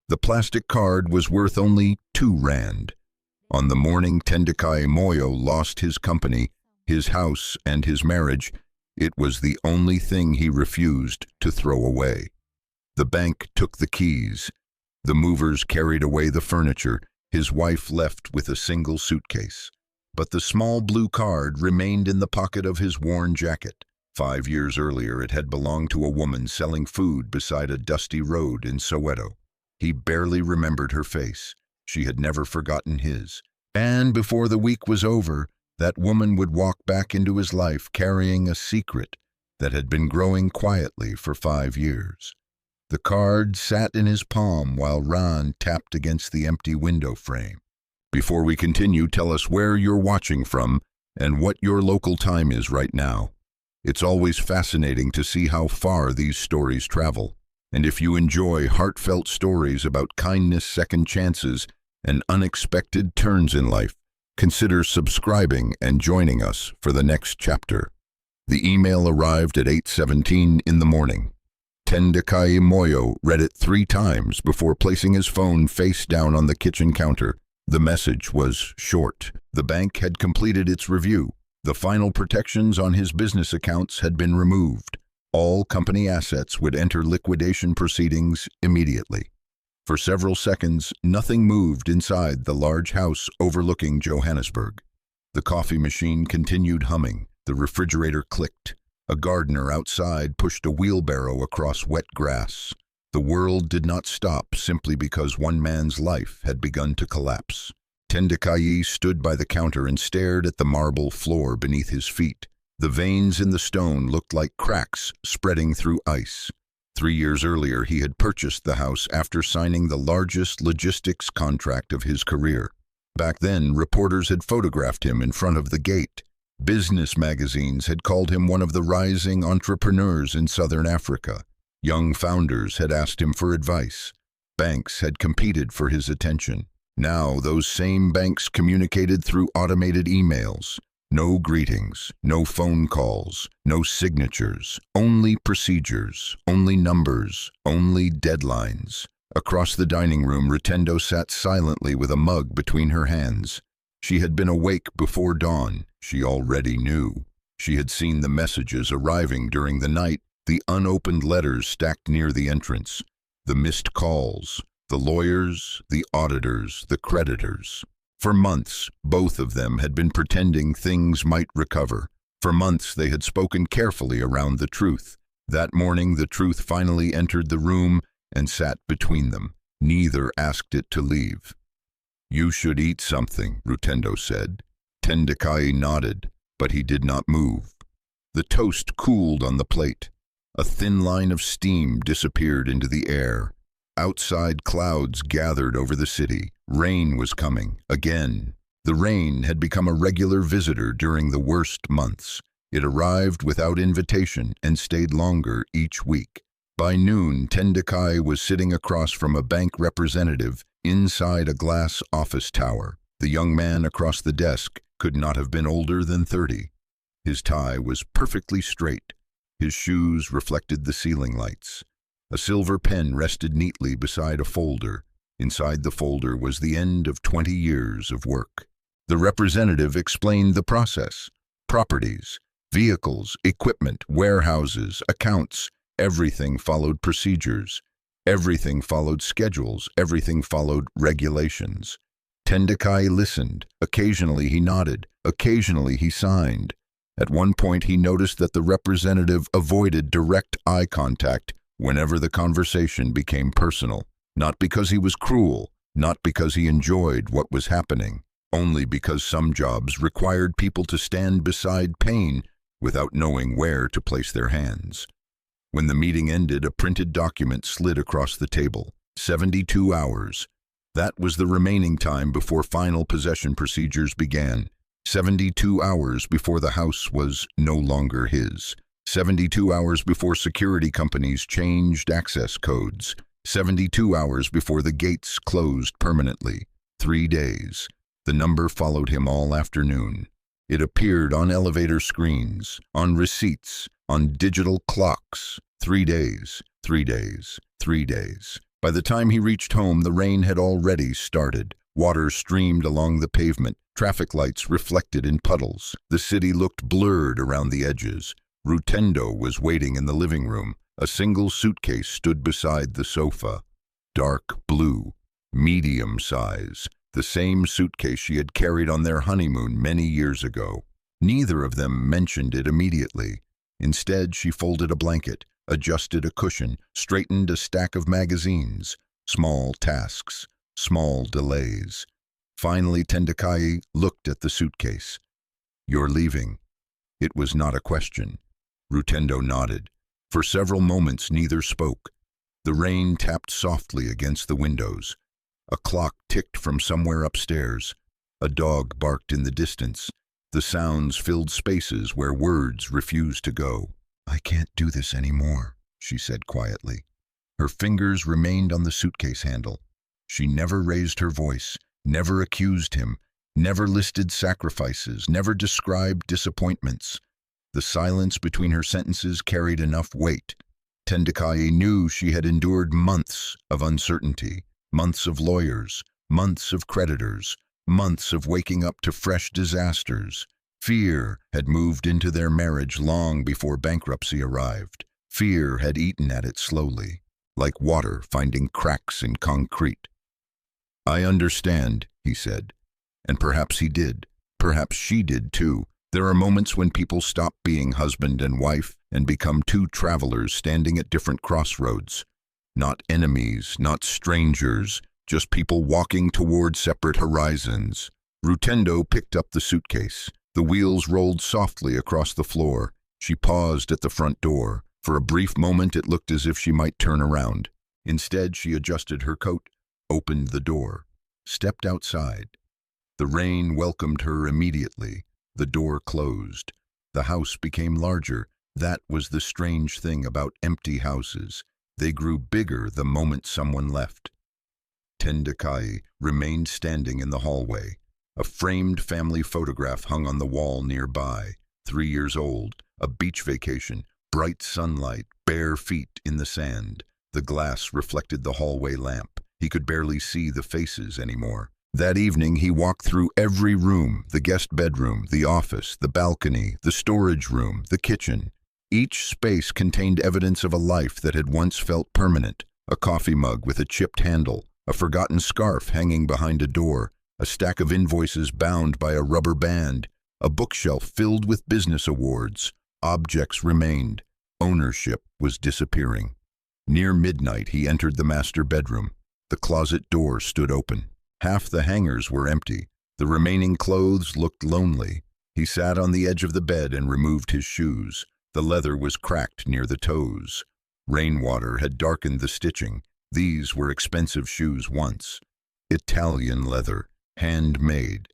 The plastic card was worth only 2 rand. On the morning Tendekayi Moyo lost his company, his house, and his marriage, it was the only thing he refused to throw away. The bank took the keys. The movers carried away the furniture. His wife left with a single suitcase. But the small blue card remained in the pocket of his worn jacket. 5 years earlier, it had belonged to a woman selling food beside a dusty road in Soweto. He barely remembered her face. She had never forgotten his. And before the week was over, that woman would walk back into his life carrying a secret that had been growing quietly for 5 years. The card sat in his palm while Ran tapped against the empty window frame. Before we continue, tell us where you're watching from and what your local time is right now. It's always fascinating to see how far these stories travel. And if you enjoy heartfelt stories about kindness, second chances, and unexpected turns in life, consider subscribing and joining us for the next chapter. The email arrived at 8:17 in the morning. Tendekayi Moyo read it 3 times before placing his phone face down on the kitchen counter. The message was short. The bank had completed its review. The final protections on his business accounts had been removed. All company assets would enter liquidation proceedings immediately. For several seconds, nothing moved inside the large house overlooking Johannesburg. The coffee machine continued humming. The refrigerator clicked. A gardener outside pushed a wheelbarrow across wet grass. The world did not stop simply because one man's life had begun to collapse. Tendekayi stood by the counter and stared at the marble floor beneath his feet. The veins in the stone looked like cracks spreading through ice. 3 years earlier, he had purchased the house after signing the largest logistics contract of his career. Back then, reporters had photographed him in front of the gate. Business magazines had called him one of the rising entrepreneurs in southern Africa. Young founders had asked him for advice. Banks had competed for his attention. Now, those same banks communicated through automated emails. No greetings, no phone calls, no signatures, only procedures, only numbers, only deadlines. Across the dining room, Rutendo sat silently with a mug between her hands. She had been awake before dawn. She already knew. She had seen the messages arriving during the night, the unopened letters stacked near the entrance, the missed calls, the lawyers, the auditors, the creditors. For months, both of them had been pretending things might recover. For months, they had spoken carefully around the truth. That morning, the truth finally entered the room and sat between them. Neither asked it to leave. "You should eat something," Rutendo said. Tendekayi nodded, but he did not move. The toast cooled on the plate. A thin line of steam disappeared into the air. Outside, clouds gathered over the city. Rain was coming, again. The rain had become a regular visitor during the worst months. It arrived without invitation and stayed longer each week. By noon, Tendekayi was sitting across from a bank representative inside a glass office tower. The young man across the desk could not have been older than 30. His tie was perfectly straight. His shoes reflected the ceiling lights. A silver pen rested neatly beside a folder. Inside the folder was the end of 20 years of work. The representative explained the process. Properties, vehicles, equipment, warehouses, accounts, everything followed procedures. Everything followed schedules. Everything followed regulations. Tendekayi listened. Occasionally he nodded. Occasionally he signed. At one point he noticed that the representative avoided direct eye contact whenever the conversation became personal. Not because he was cruel, not because he enjoyed what was happening, only because some jobs required people to stand beside pain without knowing where to place their hands. When the meeting ended, a printed document slid across the table. 72 hours. That was the remaining time before final possession procedures began. 72 hours before the house was no longer his. 72 hours before security companies changed access codes. 72 hours before the gates closed permanently. 3 days. The number followed him all afternoon. It appeared on elevator screens, on receipts, on digital clocks. 3 days, 3 days, 3 days. By the time he reached home, the rain had already started. Water streamed along the pavement, traffic lights reflected in puddles. The city looked blurred around the edges. Rutendo was waiting in the living room. A single suitcase stood beside the sofa. Dark blue, medium size, the same suitcase she had carried on their honeymoon many years ago. Neither of them mentioned it immediately. Instead, she folded a blanket, adjusted a cushion, straightened a stack of magazines. Small tasks, small delays. Finally, Tendekayi looked at the suitcase. "You're leaving." It was not a question. Rutendo nodded. For several moments, neither spoke. The rain tapped softly against the windows. A clock ticked from somewhere upstairs. A dog barked in the distance. The sounds filled spaces where words refused to go. "I can't do this anymore," she said quietly. Her fingers remained on the suitcase handle. She never raised her voice, never accused him, never listed sacrifices, never described disappointments. The silence between her sentences carried enough weight. Tendekayi knew she had endured months of uncertainty, months of lawyers, months of creditors, months of waking up to fresh disasters. Fear had moved into their marriage long before bankruptcy arrived. Fear had eaten at it slowly, like water finding cracks in concrete. "I understand," he said. And perhaps he did. Perhaps she did too. There are moments when people stop being husband and wife and become two travelers standing at different crossroads. Not enemies, not strangers, just people walking toward separate horizons. Rutendo picked up the suitcase. The wheels rolled softly across the floor. She paused at the front door. For a brief moment, it looked as if she might turn around. Instead, she adjusted her coat, opened the door, stepped outside. The rain welcomed her immediately. The door closed. The house became larger. That was the strange thing about empty houses. They grew bigger the moment someone left. Tendekayi remained standing in the hallway. A framed family photograph hung on the wall nearby. 3 years old, a beach vacation, bright sunlight, bare feet in the sand. The glass reflected the hallway lamp. He could barely see the faces anymore. That evening, he walked through every room, the guest bedroom, the office, the balcony, the storage room, the kitchen. Each space contained evidence of a life that had once felt permanent. A coffee mug with a chipped handle, a forgotten scarf hanging behind a door, a stack of invoices bound by a rubber band, a bookshelf filled with business awards. Objects remained. Ownership was disappearing. Near midnight, he entered the master bedroom. The closet door stood open. Half the hangers were empty. The remaining clothes looked lonely. He sat on the edge of the bed and removed his shoes. The leather was cracked near the toes. Rainwater had darkened the stitching. These were expensive shoes once. Italian leather, handmade.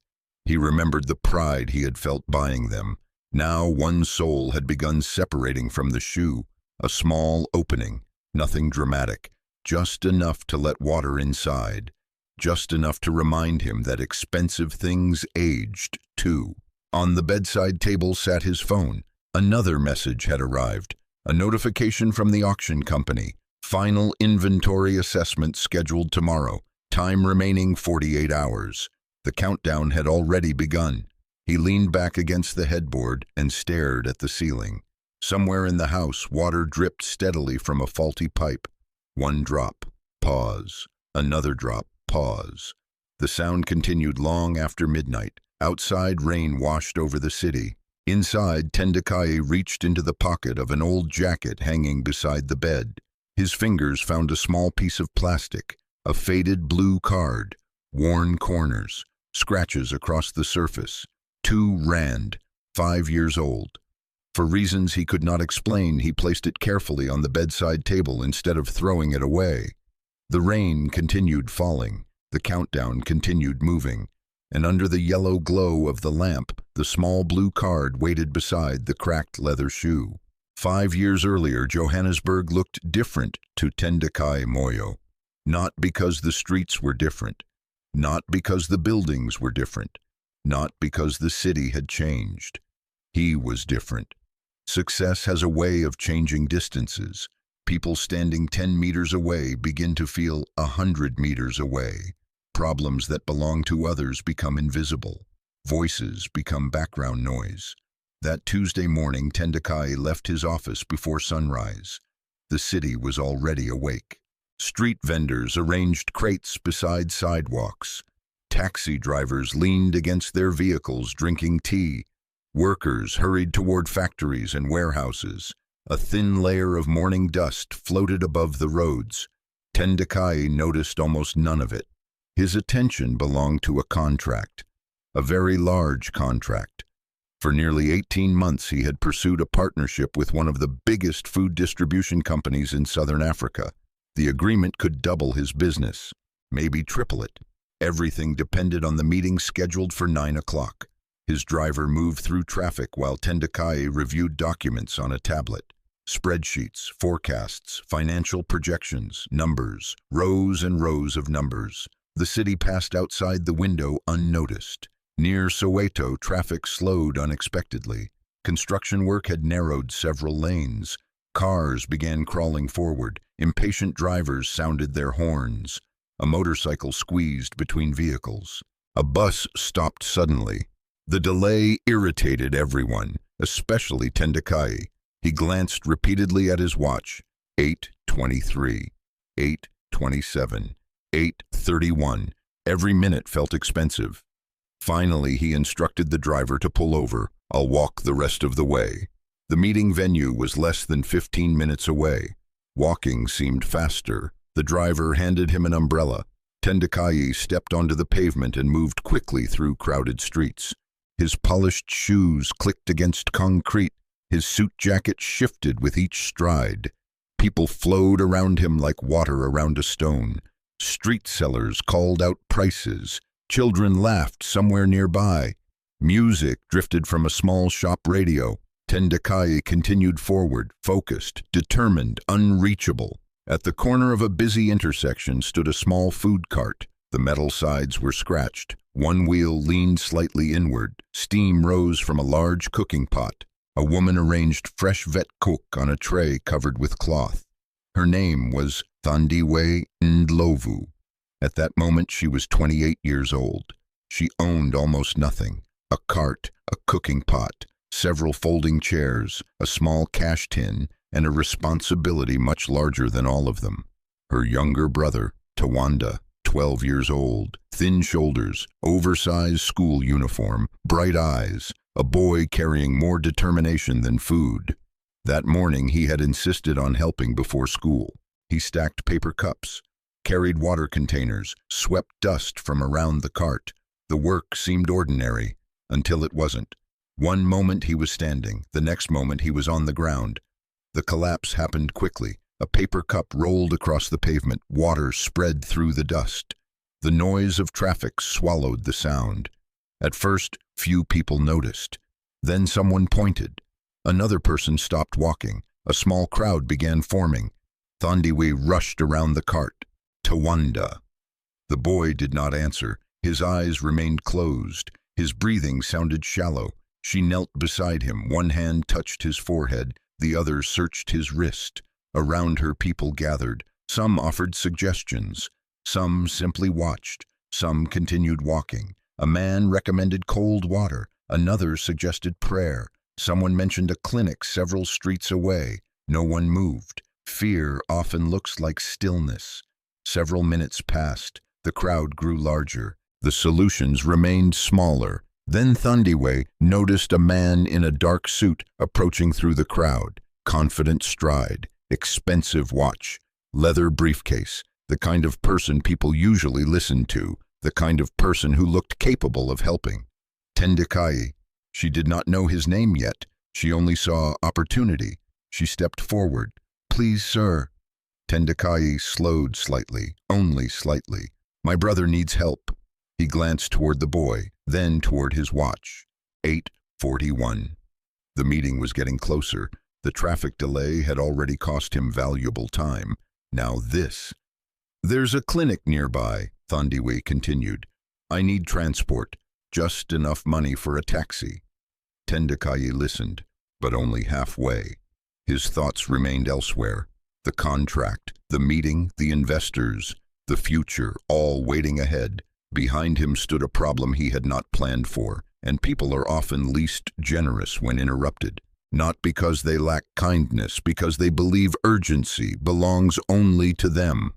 He remembered the pride he had felt buying them. Now one sole had begun separating from the shoe. A small opening, nothing dramatic, just enough to let water inside. Just enough to remind him that expensive things aged, too. On the bedside table sat his phone. Another message had arrived. A notification from the auction company. Final inventory assessment scheduled tomorrow. Time remaining 48 hours. The countdown had already begun. He leaned back against the headboard and stared at the ceiling. Somewhere in the house, water dripped steadily from a faulty pipe. One drop. Pause. Another drop. Pause. The sound continued long after midnight. Outside, rain washed over the city. Inside, Tendekayi reached into the pocket of an old jacket hanging beside the bed. His fingers found a small piece of plastic, a faded blue card, worn corners, scratches across the surface. 2 rand, 5 years old. For reasons he could not explain, he placed it carefully on the bedside table instead of throwing it away. The rain continued falling. The countdown continued moving. And under the yellow glow of the lamp, the small blue card waited beside the cracked leather shoe. 5 years earlier, Johannesburg looked different to Tendekayi Moyo. Not because the streets were different. Not because the buildings were different. Not because the city had changed. He was different. Success has a way of changing distances. People standing 10 meters away begin to feel 100 meters away. Problems that belong to others become invisible. Voices become background noise. That Tuesday morning, Tendekayi left his office before sunrise. The city was already awake. Street vendors arranged crates beside sidewalks. Taxi drivers leaned against their vehicles drinking tea. Workers hurried toward factories and warehouses. A thin layer of morning dust floated above the roads. Tendekayi noticed almost none of it. His attention belonged to a contract, a very large contract. For nearly 18 months he had pursued a partnership with one of the biggest food distribution companies in southern Africa. The agreement could double his business, maybe triple it. Everything depended on the meeting scheduled for 9 o'clock. His driver moved through traffic while Tendekayi reviewed documents on a tablet. Spreadsheets, forecasts, financial projections, numbers, rows and rows of numbers. The city passed outside the window unnoticed. Near Soweto, traffic slowed unexpectedly. Construction work had narrowed several lanes. Cars began crawling forward. Impatient drivers sounded their horns. A motorcycle squeezed between vehicles. A bus stopped suddenly. The delay irritated everyone, especially Tendekayi. He glanced repeatedly at his watch. 8:23, 8:27, 8:31. Every minute felt expensive. Finally, he instructed the driver to pull over. "I'll walk the rest of the way." The meeting venue was less than 15 minutes away. Walking seemed faster. The driver handed him an umbrella. Tendekayi stepped onto the pavement and moved quickly through crowded streets. His polished shoes clicked against concrete. His suit jacket shifted with each stride. People flowed around him like water around a stone. Street sellers called out prices. Children laughed somewhere nearby. Music drifted from a small shop radio. Tendekayi continued forward, focused, determined, unreachable. At the corner of a busy intersection stood a small food cart. The metal sides were scratched. One wheel leaned slightly inward. Steam rose from a large cooking pot. A woman arranged fresh vet cook on a tray covered with cloth. Her name was Tendekayi Ndlovu. At that moment she was 28 years old. She owned almost nothing. A cart, a cooking pot, several folding chairs, a small cash tin, and a responsibility much larger than all of them. Her younger brother, Tawanda, 12 years old, thin shoulders, oversized school uniform, bright eyes, a boy carrying more determination than food. That morning he had insisted on helping before school. He stacked paper cups, carried water containers, swept dust from around the cart. The work seemed ordinary, until it wasn't. One moment he was standing, the next moment he was on the ground. The collapse happened quickly. A paper cup rolled across the pavement. Water spread through the dust. The noise of traffic swallowed the sound. At first, few people noticed. Then someone pointed. Another person stopped walking. A small crowd began forming. Tendekayi rushed around the cart. "Tawanda." The boy did not answer. His eyes remained closed. His breathing sounded shallow. She knelt beside him. One hand touched his forehead. The other searched his wrist. Around her, people gathered. Some offered suggestions. Some simply watched. Some continued walking. A man recommended cold water. Another suggested prayer. Someone mentioned a clinic several streets away. No one moved. Fear often looks like stillness. Several minutes passed. The crowd grew larger. The solutions remained smaller. Then Tendekayi noticed a man in a dark suit approaching through the crowd. Confident stride, expensive watch, leather briefcase, the kind of person people usually listen to, the kind of person who looked capable of helping. Tendekayi. She did not know his name yet. She only saw opportunity. She stepped forward. "Please, sir." Tendekayi slowed slightly, only slightly. "My brother needs help." He glanced toward the boy, then toward his watch. 8:41. The meeting was getting closer. The traffic delay had already cost him valuable time. Now this. "There's a clinic nearby," Tendekayi continued. "I need transport, just enough money for a taxi." Tendekayi listened, but only halfway. His thoughts remained elsewhere. The contract, the meeting, the investors, the future, all waiting ahead. Behind him stood a problem he had not planned for, and people are often least generous when interrupted. Not because they lack kindness, because they believe urgency belongs only to them.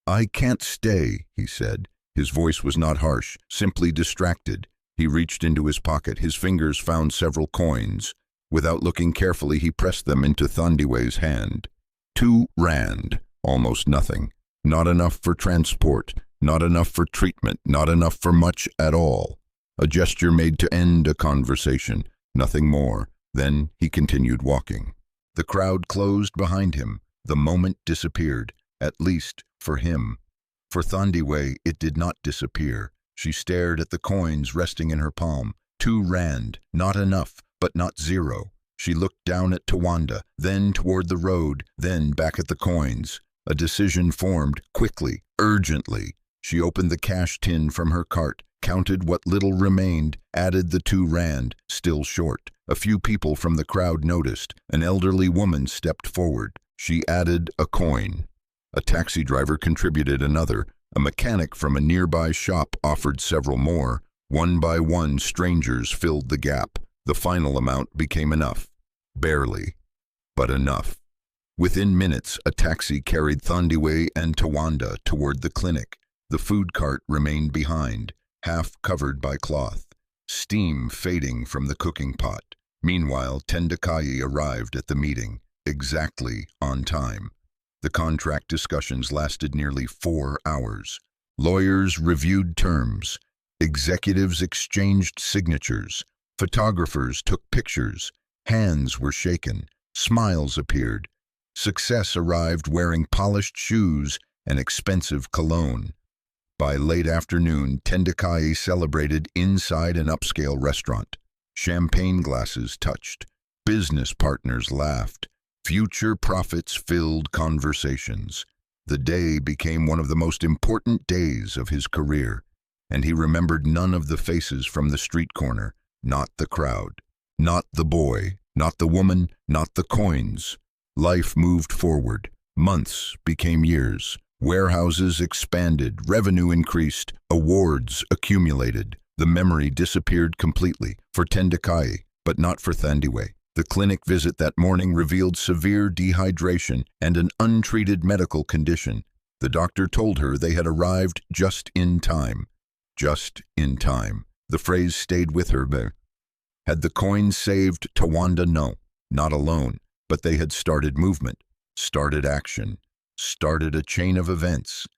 "I can't stay," he said. His voice was not harsh, simply distracted. He reached into his pocket. His fingers found several coins. Without looking carefully, he pressed them into Tendekayi's hand. 2 rand, almost nothing. Not enough for transport, not enough for treatment, not enough for much at all. A gesture made to end a conversation, nothing more. Then he continued walking. The crowd closed behind him. The moment disappeared, at least for him. For Tendekayi, it did not disappear. She stared at the coins resting in her palm. 2 rand, not enough, but not zero. She looked down at Tawanda, then toward the road, then back at the coins. A decision formed, quickly, urgently. She opened the cash tin from her cart, counted what little remained, added the 2 rand, still short. A few people from the crowd noticed. An elderly woman stepped forward. She added a coin. A taxi driver contributed another. A mechanic from a nearby shop offered several more. One by one, strangers filled the gap. The final amount became enough. Barely, but enough. Within minutes, a taxi carried Tendekayi and Tawanda toward the clinic. The food cart remained behind, half covered by cloth, steam fading from the cooking pot. Meanwhile, Tendekayi arrived at the meeting, exactly on time. The contract discussions lasted nearly 4 hours. Lawyers reviewed terms. Executives exchanged signatures. Photographers took pictures. Hands were shaken. Smiles appeared. Success arrived wearing polished shoes and expensive cologne. By late afternoon, Tendekayi celebrated inside an upscale restaurant. Champagne glasses touched. Business partners laughed. Future profits filled conversations. The day became one of the most important days of his career, and he remembered none of the faces from the street corner, not the crowd, not the boy, not the woman, not the coins. Life moved forward. Months became years. Warehouses expanded, revenue increased, awards accumulated. The memory disappeared completely for Tendekayi, but not for Tendekayi. The clinic visit that morning revealed severe dehydration and an untreated medical condition. The doctor told her they had arrived just in time. Just in time. The phrase stayed with her. Had the coins saved Tawanda? No, not alone, but they had started movement, started action, started a chain of events.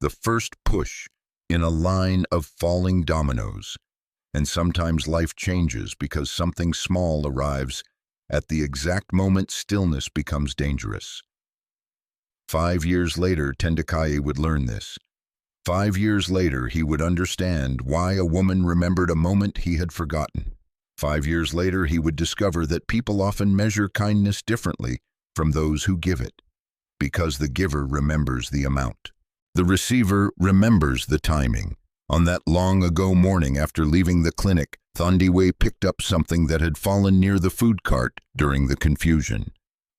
The first push in a line of falling dominoes. And sometimes life changes because something small arrives. At the exact moment, stillness becomes dangerous. 5 years later, Tendekayi would learn this. 5 years later, he would understand why a woman remembered a moment he had forgotten. 5 years later, he would discover that people often measure kindness differently from those who give it, because the giver remembers the amount. The receiver remembers the timing. On that long-ago morning after leaving the clinic, Tendekayi picked up something that had fallen near the food cart during the confusion.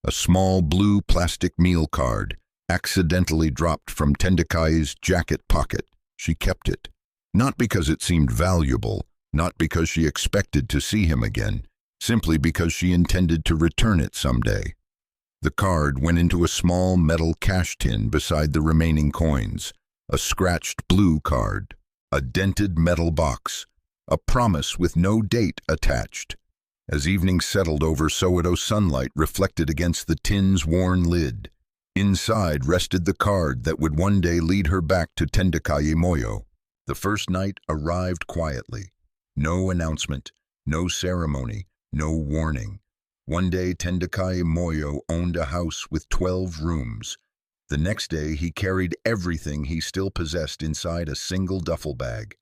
A small blue plastic meal card, accidentally dropped from Tendekayi's jacket pocket. She kept it. Not because it seemed valuable, not because she expected to see him again, simply because she intended to return it someday. The card went into a small metal cash tin beside the remaining coins. A scratched blue card. A dented metal box. A promise with no date attached. As evening settled over Soweto, sunlight reflected against the tin's worn lid. Inside rested the card that would one day lead her back to Tendekayi Moyo. The first night arrived quietly. No announcement, no ceremony, no warning. One day Tendekayi Moyo owned a house with 12 rooms. The next day he carried everything he still possessed inside a single duffel bag.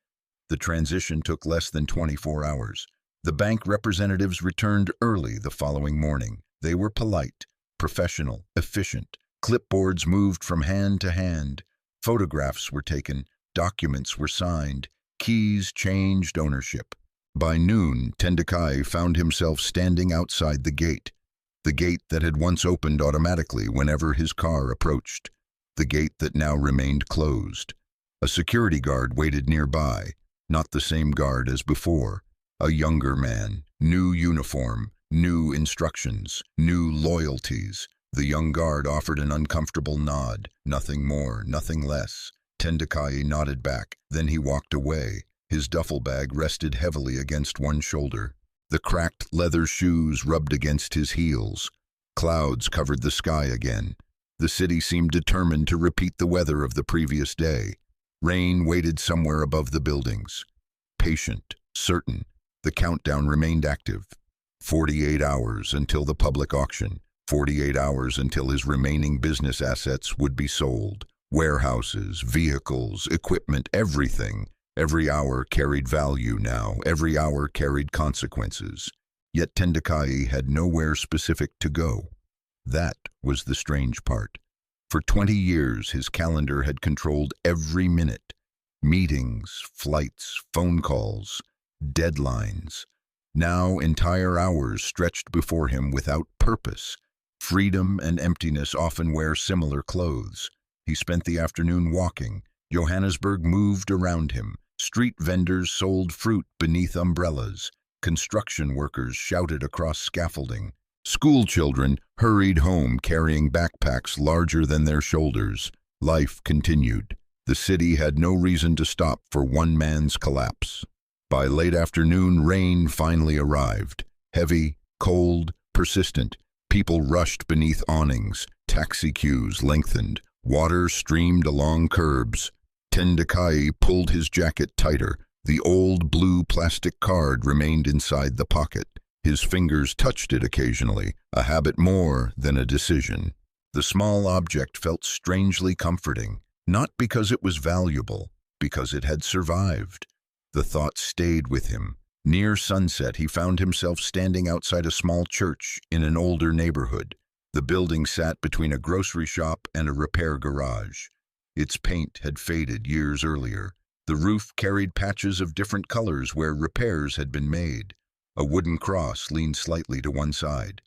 The transition took less than 24 hours. The bank representatives returned early the following morning. They were polite, professional, efficient. Clipboards moved from hand to hand. Photographs were taken. Documents were signed. Keys changed ownership. By noon, Tendekayi found himself standing outside the gate. The gate that had once opened automatically whenever his car approached. The gate that now remained closed. A security guard waited nearby, not the same guard as before. A younger man, new uniform, new instructions, new loyalties. The young guard offered an uncomfortable nod, nothing more, nothing less. Tendekayi nodded back, then he walked away. His duffel bag rested heavily against one shoulder. The cracked leather shoes rubbed against his heels. Clouds covered the sky again. The city seemed determined to repeat the weather of the previous day. Rain waited somewhere above the buildings. Patient, certain, the countdown remained active. 48 hours until the public auction. 48 hours until his remaining business assets would be sold. Warehouses, vehicles, equipment, everything. Every hour carried value now. Every hour carried consequences. Yet Tendekayi had nowhere specific to go. That was the strange part. For 20 years, his calendar had controlled every minute. Meetings, flights, phone calls, deadlines. Now entire hours stretched before him without purpose. Freedom and emptiness often wear similar clothes. He spent the afternoon walking. Johannesburg moved around him. Street vendors sold fruit beneath umbrellas. Construction workers shouted across scaffolding. School children hurried home carrying backpacks larger than their shoulders. Life continued. The city had no reason to stop for one man's collapse. By late afternoon, rain finally arrived. Heavy, cold, persistent. People rushed beneath awnings. Taxi queues lengthened. Water streamed along curbs. Tendekayi pulled his jacket tighter. The old blue plastic card remained inside the pocket. His fingers touched it occasionally, a habit more than a decision. The small object felt strangely comforting, not because it was valuable, because it had survived. The thought stayed with him. Near sunset, he found himself standing outside a small church in an older neighborhood. The building sat between a grocery shop and a repair garage. Its paint had faded years earlier. The roof carried patches of different colors where repairs had been made. A wooden cross leaned slightly to one side.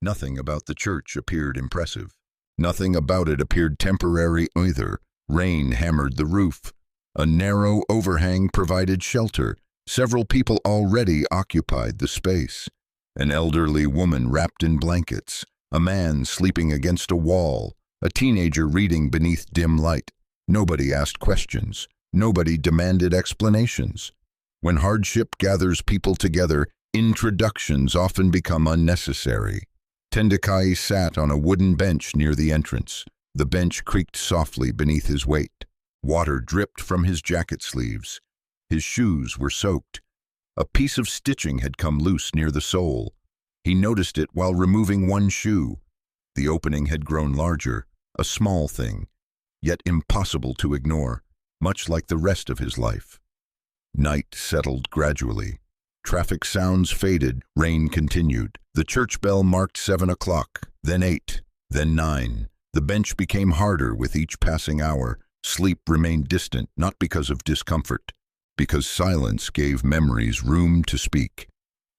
Nothing about the church appeared impressive. Nothing about it appeared temporary either. Rain hammered the roof. A narrow overhang provided shelter. Several people already occupied the space. An elderly woman wrapped in blankets. A man sleeping against a wall. A teenager reading beneath dim light. Nobody asked questions. Nobody demanded explanations. When hardship gathers people together, introductions often become unnecessary. Tendekayi sat on a wooden bench near the entrance. The bench creaked softly beneath his weight. Water dripped from his jacket sleeves. His shoes were soaked. A piece of stitching had come loose near the sole. He noticed it while removing one shoe. The opening had grown larger, a small thing, yet impossible to ignore, much like the rest of his life. Night settled gradually. Traffic sounds faded, rain continued. The church bell marked 7 o'clock, then 8, then 9. The bench became harder with each passing hour. Sleep remained distant, not because of discomfort, because silence gave memories room to speak.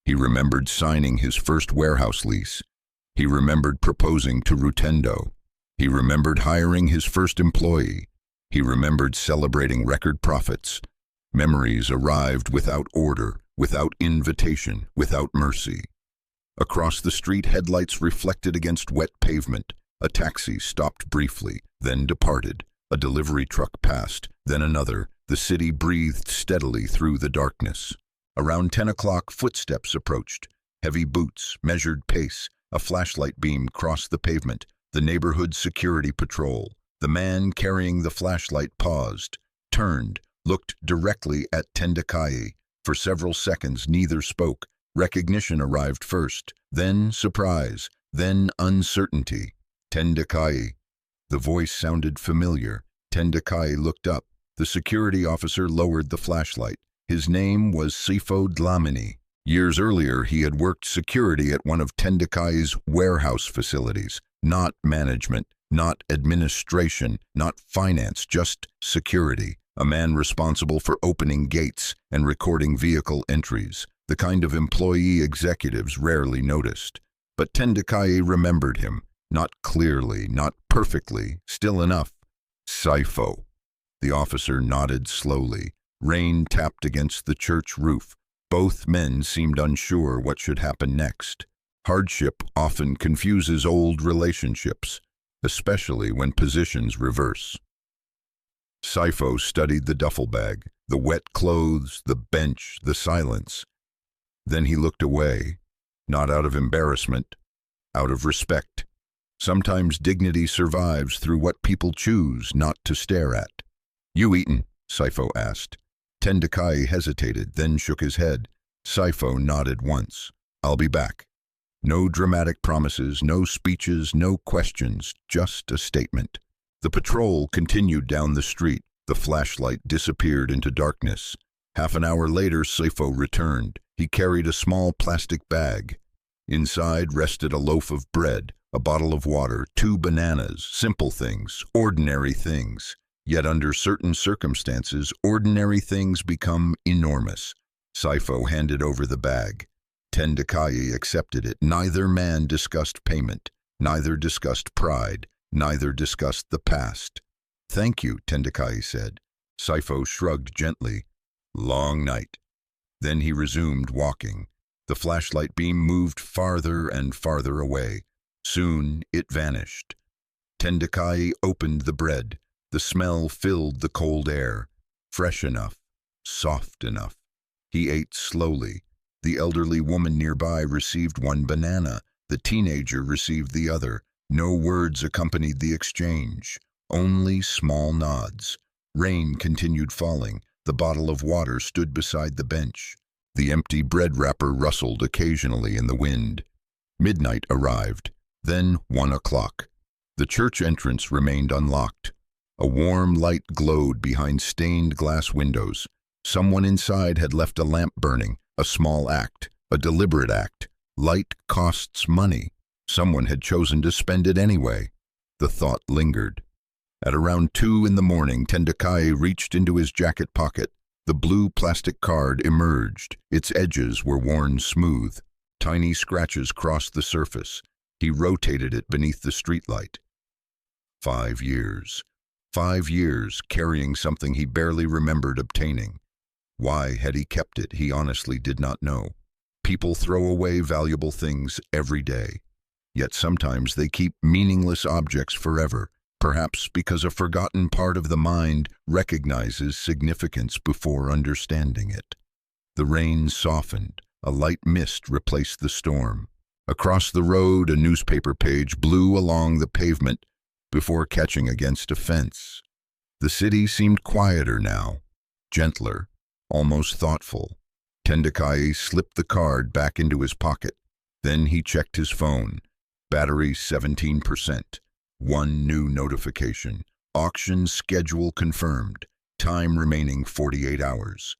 He remembered signing his first warehouse lease. He remembered proposing to Rutendo. He remembered hiring his first employee. He remembered celebrating record profits. Memories arrived without order, without invitation, without mercy. Across the street, headlights reflected against wet pavement. A taxi stopped briefly, then departed. A delivery truck passed, then another. The city breathed steadily through the darkness. Around 10 o'clock, footsteps approached. Heavy boots, measured pace. A flashlight beam crossed the pavement. The neighborhood security patrol. The man carrying the flashlight paused, turned, looked directly at Tendekayi. For several seconds, neither spoke. Recognition arrived first, then surprise, then uncertainty. Tendekayi. The voice sounded familiar. Tendekayi looked up. The security officer lowered the flashlight. His name was Sifo Dlamini. Years earlier, he had worked security at one of Tendekayi's warehouse facilities. Not management, not administration, not finance, just security. A man responsible for opening gates and recording vehicle entries. The kind of employee executives rarely noticed. But Tendekayi remembered him, not clearly, not perfectly, still enough. Saifo. The officer nodded slowly. Rain tapped against the church roof. Both men seemed unsure what should happen next. Hardship often confuses old relationships, especially when positions reverse. Saifo studied the duffel bag, the wet clothes, the bench, the silence. Then he looked away, not out of embarrassment, out of respect. Sometimes dignity survives through what people choose not to stare at. "You eaten?" Saifo asked. Tendekayi hesitated, then shook his head. Saifo nodded once. "I'll be back." No dramatic promises, no speeches, no questions, just a statement. The patrol continued down the street. The flashlight disappeared into darkness. Half an hour later, Saifo returned. He carried a small plastic bag. Inside rested a loaf of bread, a bottle of water, 2 bananas, simple things, ordinary things. Yet under certain circumstances, ordinary things become enormous. Saifo handed over the bag. Tendekayi accepted it. Neither man discussed payment, neither discussed pride, neither discussed the past. "Thank you," Tendekayi said. Saifo shrugged gently. "Long night." Then he resumed walking. The flashlight beam moved farther and farther away. Soon it vanished. Tendekayi opened the bread. The smell filled the cold air. Fresh enough, soft enough. He ate slowly. The elderly woman nearby received 1 banana. The teenager received the other. No words accompanied the exchange, only small nods. Rain continued falling. The bottle of water stood beside the bench. The empty bread wrapper rustled occasionally in the wind. Midnight arrived, then 1 o'clock. The church entrance remained unlocked. A warm light glowed behind stained glass windows. Someone inside had left a lamp burning, a small act, a deliberate act. Light costs money. Someone had chosen to spend it anyway. The thought lingered. At around 2 in the morning, Tendekayi reached into his jacket pocket. The blue plastic card emerged. Its edges were worn smooth. Tiny scratches crossed the surface. He rotated it beneath the streetlight. 5 years. 5 years carrying something he barely remembered obtaining. Why had he kept it? He honestly did not know. People throw away valuable things every day. Yet sometimes they keep meaningless objects forever, perhaps because a forgotten part of the mind recognizes significance before understanding it. The rain softened. A light mist replaced the storm. Across the road, a newspaper page blew along the pavement before catching against a fence. The city seemed quieter now, gentler, almost thoughtful. Tendekayi slipped the card back into his pocket. Then he checked his phone. Battery 17%. 1 new notification. Auction schedule confirmed. Time remaining 48 hours.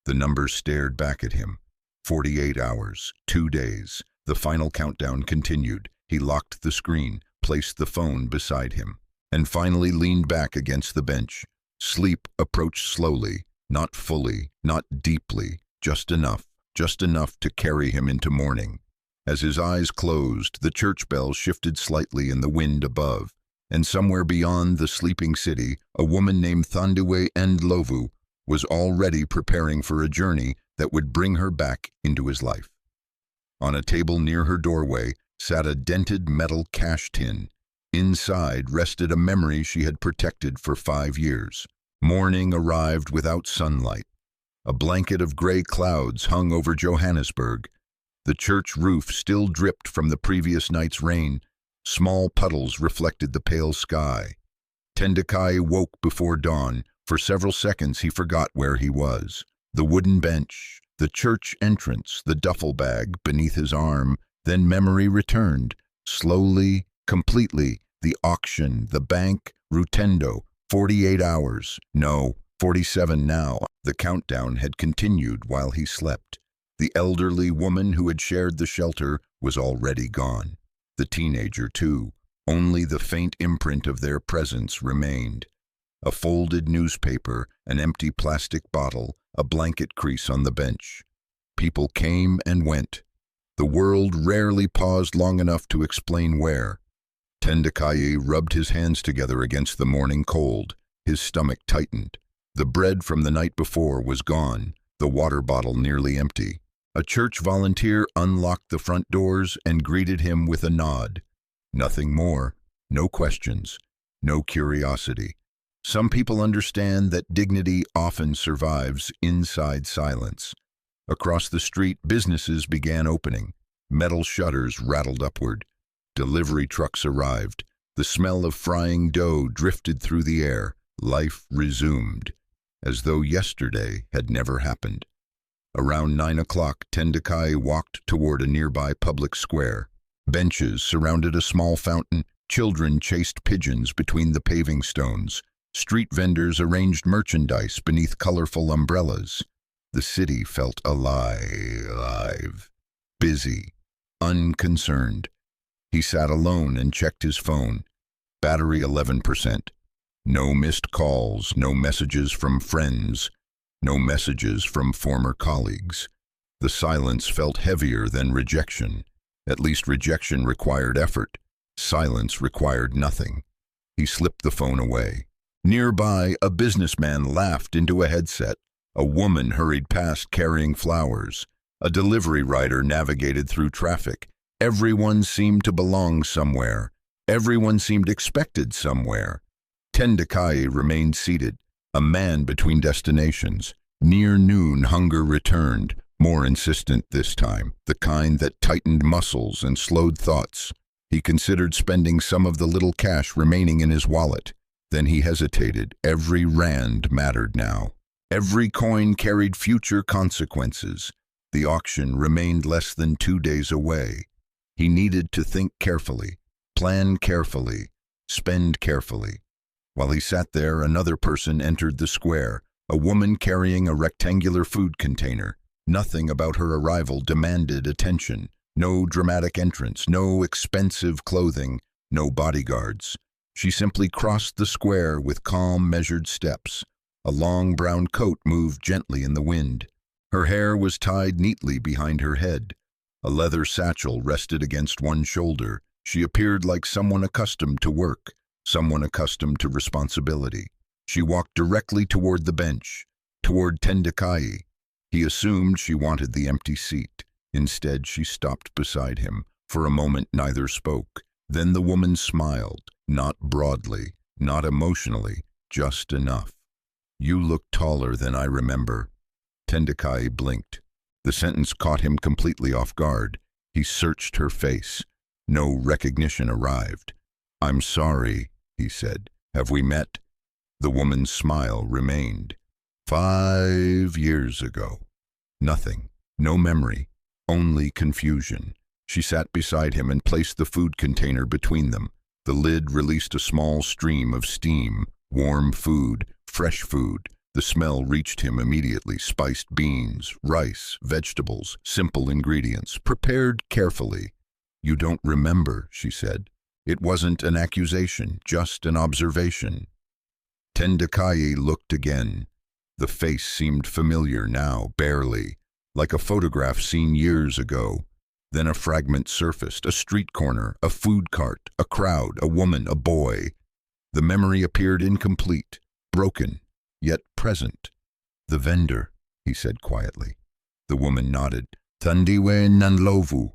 The number stared back at him. 48 hours, 2 days. The final countdown continued. He locked the screen, placed the phone beside him, and finally leaned back against the bench. Sleep approached slowly, not fully, not deeply, just enough to carry him into morning. As his eyes closed, the church bell shifted slightly in the wind above, and somewhere beyond the sleeping city, a woman named Tendekayi Ndlovu was already preparing for a journey that would bring her back into his life. On a table near her doorway sat a dented metal cash tin. Inside rested a memory she had protected for 5 years. Morning arrived without sunlight. A blanket of gray clouds hung over Johannesburg. The church roof still dripped from the previous night's rain. Small puddles reflected the pale sky. Tendekayi woke before dawn. For several seconds he forgot where he was. The wooden bench, the church entrance, the duffel bag beneath his arm. Then memory returned. Slowly, completely. The auction, the bank, Rutendo. 48 hours. No, 47 now. The countdown had continued while he slept. The elderly woman who had shared the shelter was already gone. The teenager, too. Only the faint imprint of their presence remained. A folded newspaper, an empty plastic bottle, a blanket crease on the bench. People came and went. The world rarely paused long enough to explain where. Tendekayi rubbed his hands together against the morning cold. His stomach tightened. The bread from the night before was gone, the water bottle nearly empty. A church volunteer unlocked the front doors and greeted him with a nod. Nothing more, no questions, no curiosity. Some people understand that dignity often survives inside silence. Across the street, businesses began opening. Metal shutters rattled upward. Delivery trucks arrived. The smell of frying dough drifted through the air. Life resumed, as though yesterday had never happened. Around 9 o'clock, Tendekayi walked toward a nearby public square. Benches surrounded a small fountain. Children chased pigeons between the paving stones. Street vendors arranged merchandise beneath colorful umbrellas. The city felt alive, busy, unconcerned. He sat alone and checked his phone. Battery 11%. No missed calls, no messages from friends, no messages from former colleagues. The silence felt heavier than rejection. At least rejection required effort. Silence required nothing. He slipped the phone away. Nearby, a businessman laughed into a headset. A woman hurried past carrying flowers. A delivery rider navigated through traffic. Everyone seemed to belong somewhere. Everyone seemed expected somewhere. Tendekayi remained seated, a man between destinations. Near noon, hunger returned, more insistent this time, the kind that tightened muscles and slowed thoughts. He considered spending some of the little cash remaining in his wallet. Then he hesitated. Every rand mattered now. Every coin carried future consequences. The auction remained less than 2 days away. He needed to think carefully, plan carefully, spend carefully. While he sat there, another person entered the square, a woman carrying a rectangular food container. Nothing about her arrival demanded attention. No dramatic entrance, no expensive clothing, no bodyguards. She simply crossed the square with calm, measured steps. A long brown coat moved gently in the wind. Her hair was tied neatly behind her head. A leather satchel rested against one shoulder. She appeared like someone accustomed to work, someone accustomed to responsibility. She walked directly toward the bench, toward Tendekayi. He assumed she wanted the empty seat. Instead, she stopped beside him. For a moment, neither spoke. Then the woman smiled, not broadly, not emotionally, just enough. "You look taller than I remember." Tendekayi blinked. The sentence caught him completely off guard. He searched her face. No recognition arrived. "I'm sorry," he said. "Have we met?" The woman's smile remained. 5 years ago. Nothing. No memory. Only confusion. She sat beside him and placed the food container between them. The lid released a small stream of steam. Warm food, fresh food. The smell reached him immediately. Spiced beans, rice, vegetables, simple ingredients, prepared carefully. "You don't remember," she said. It wasn't an accusation, just an observation. Tendekayi looked again. The face seemed familiar now, barely, like a photograph seen years ago. Then a fragment surfaced, a street corner, a food cart, a crowd, a woman, a boy. The memory appeared incomplete, broken, yet present. "The vendor," he said quietly. The woman nodded. "Tandiwe nanlovu."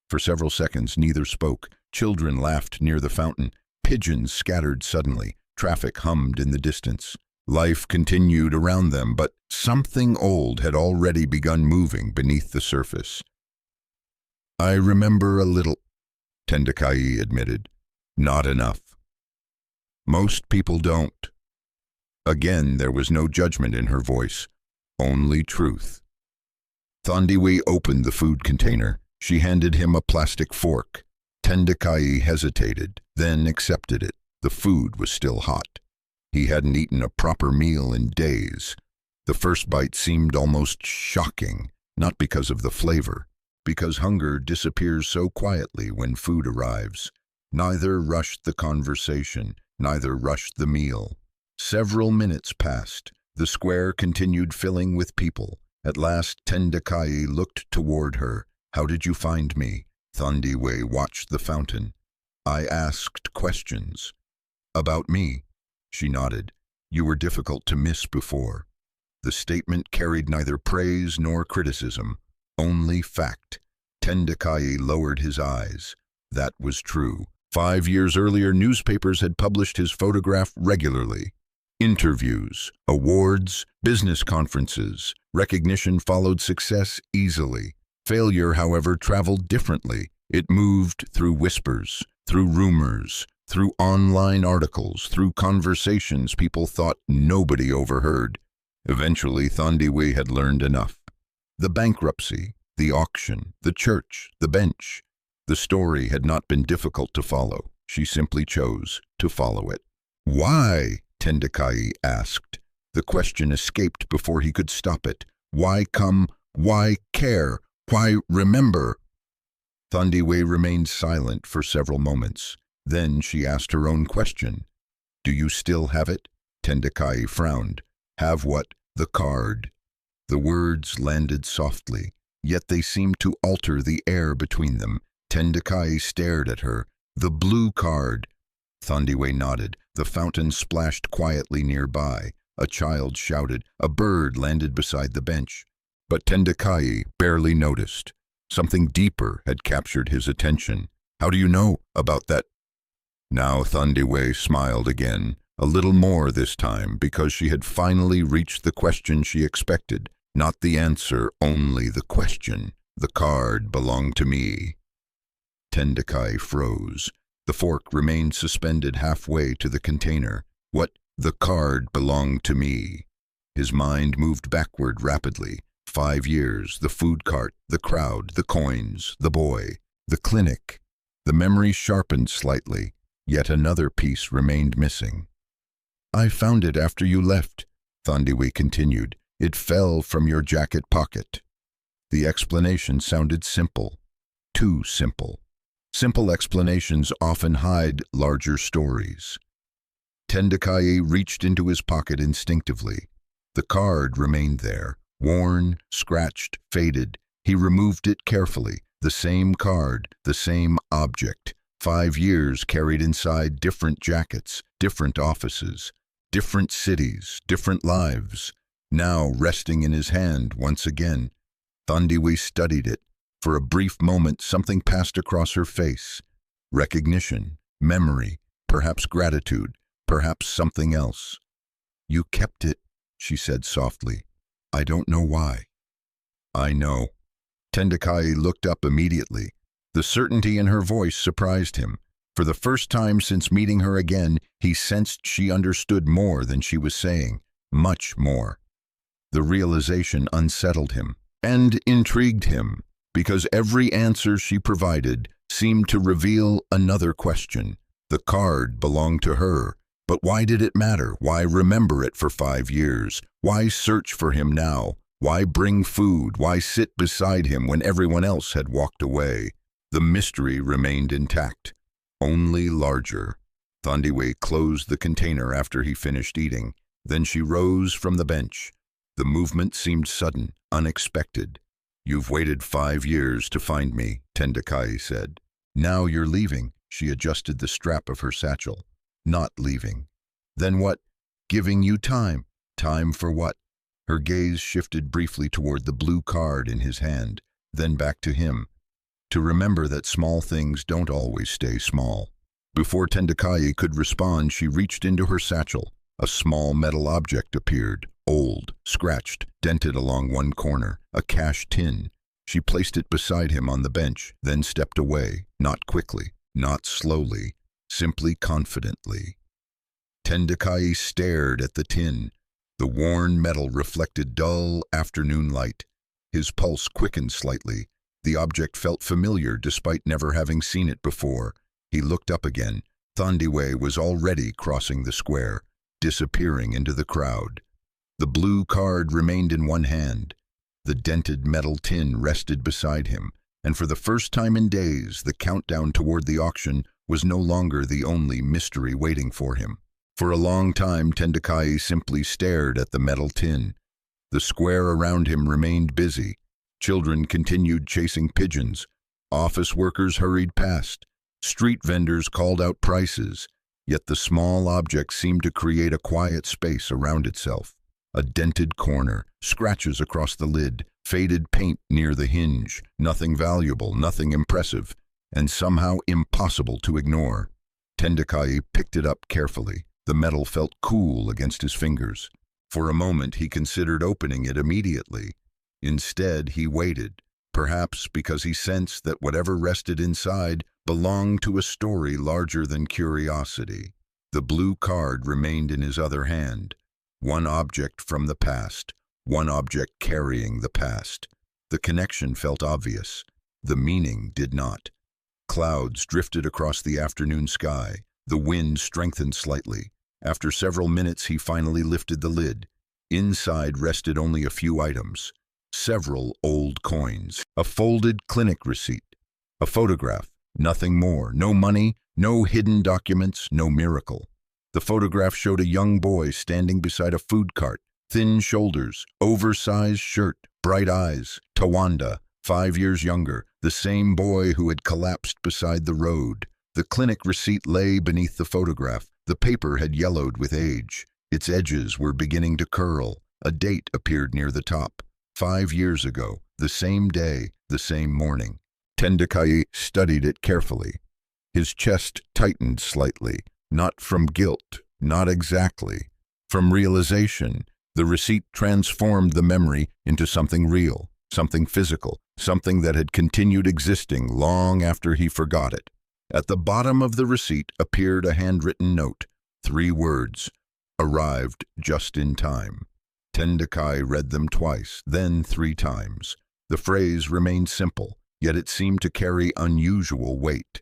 For several seconds, neither spoke. Children laughed near the fountain. Pigeons scattered suddenly. Traffic hummed in the distance. Life continued around them, but something old had already begun moving beneath the surface. "I remember a little," Tendekayi admitted. "Not enough. Most people don't." Again, there was no judgment in her voice, only truth. Thandiwe opened the food container. She handed him a plastic fork. Tendekayi hesitated, then accepted it. The food was still hot. He hadn't eaten a proper meal in days. The first bite seemed almost shocking, not because of the flavor, because hunger disappears so quietly when food arrives. Neither rushed the conversation, neither rushed the meal. Several minutes passed. The square continued filling with people. At last, Tendekayi looked toward her. How did you find me? Tendekayi watched the fountain. I asked questions. About me? She nodded. You were difficult to miss before. The statement carried neither praise nor criticism, only fact. Tendekayi lowered his eyes. That was true. 5 years earlier, newspapers had published his photograph regularly. Interviews, awards, business conferences, recognition followed success easily. Failure, however, traveled differently. It moved through whispers, through rumors, through online articles, through conversations people thought nobody overheard. Eventually, Tendekayi had learned enough. The bankruptcy, the auction, the church, the bench. The story had not been difficult to follow. She simply chose to follow it. Why? Tendekayi asked. The question escaped before he could stop it. Why come? Why care? Why remember? Tendekayi remained silent for several moments. Then she asked her own question. Do you still have it? Tendekayi frowned. Have what? The card. The words landed softly, yet they seemed to alter the air between them. Tendekayi stared at her. The blue card. Tendekayi nodded. The fountain splashed quietly nearby. A child shouted. A bird landed beside the bench. But Tendekayi barely noticed. Something deeper had captured his attention. How do you know about that? Now Tendekayi smiled again, a little more this time, because she had finally reached the question she expected. Not the answer, only the question. The card belonged to me. Tendekayi froze. The fork remained suspended halfway to the container. What? The card belonged to me. His mind moved backward rapidly. 5 years, the food cart, the crowd, the coins, the boy, the clinic. The memory sharpened slightly, yet another piece remained missing. I found it after you left, Tendekayi continued. It fell from your jacket pocket. The explanation sounded simple. Too simple. Simple explanations often hide larger stories. Tendekayi reached into his pocket instinctively. The card remained there, worn, scratched, faded. He removed it carefully. The same card, the same object. 5 years carried inside different jackets, different offices, different cities, different lives. Now resting in his hand once again. Tendekayi studied it. For a brief moment, something passed across her face. Recognition, memory, perhaps gratitude, perhaps something else. You kept it, she said softly. I don't know why. I know. Tendekayi looked up immediately. The certainty in her voice surprised him. For the first time since meeting her again, he sensed she understood more than she was saying. Much more. The realization unsettled him and intrigued him, because every answer she provided seemed to reveal another question. The card belonged to her, but why did it matter? Why remember it for 5 years? Why search for him now? Why bring food? Why sit beside him when everyone else had walked away? The mystery remained intact, only larger. Tendekayi closed the container after he finished eating. Then she rose from the bench. The movement seemed sudden, unexpected. You've waited 5 years to find me, Tendekayi said. Now you're leaving. She adjusted the strap of her satchel. Not leaving. Then what? Giving you time. Time for what? Her gaze shifted briefly toward the blue card in his hand, then back to him. To remember that small things don't always stay small. Before Tendekayi could respond, she reached into her satchel. A small metal object appeared, old, scratched, dented along one corner, a cash tin. She placed it beside him on the bench, then stepped away, not quickly, not slowly, simply confidently. Tendekayi stared at the tin. The worn metal reflected dull afternoon light. His pulse quickened slightly. The object felt familiar despite never having seen it before. He looked up again. Tendekayi was already crossing the square, disappearing into the crowd. The blue card remained in one hand. The dented metal tin rested beside him, and for the first time in days, the countdown toward the auction was no longer the only mystery waiting for him. For a long time, Tendekayi simply stared at the metal tin. The square around him remained busy. Children continued chasing pigeons. Office workers hurried past. Street vendors called out prices. Yet the small object seemed to create a quiet space around itself. A dented corner, scratches across the lid, faded paint near the hinge, nothing valuable, nothing impressive, and somehow impossible to ignore. Tendekayi picked it up carefully. The metal felt cool against his fingers. For a moment he considered opening it immediately. Instead, he waited, perhaps because he sensed that whatever rested inside belonged to a story larger than curiosity. The blue card remained in his other hand. One object from the past, one object carrying the past. The connection felt obvious. The meaning did not. Clouds drifted across the afternoon sky. The wind strengthened slightly. After several minutes, he finally lifted the lid. Inside rested only a few items. Several old coins, a folded clinic receipt, a photograph, nothing more. No money, no hidden documents, no miracle. The photograph showed a young boy standing beside a food cart, thin shoulders, oversized shirt, bright eyes. Tawanda, 5 years younger, the same boy who had collapsed beside the road. The clinic receipt lay beneath the photograph. The paper had yellowed with age. Its edges were beginning to curl. A date appeared near the top. 5 years ago, the same day, the same morning. Tendekayi studied it carefully. His chest tightened slightly, not from guilt, not exactly. From realization, the receipt transformed the memory into something real, something physical, something that had continued existing long after he forgot it. At the bottom of the receipt appeared a handwritten note, 3 words, "Arrived just in time." Tendekayi read them twice, then 3 times. The phrase remained simple, yet it seemed to carry unusual weight.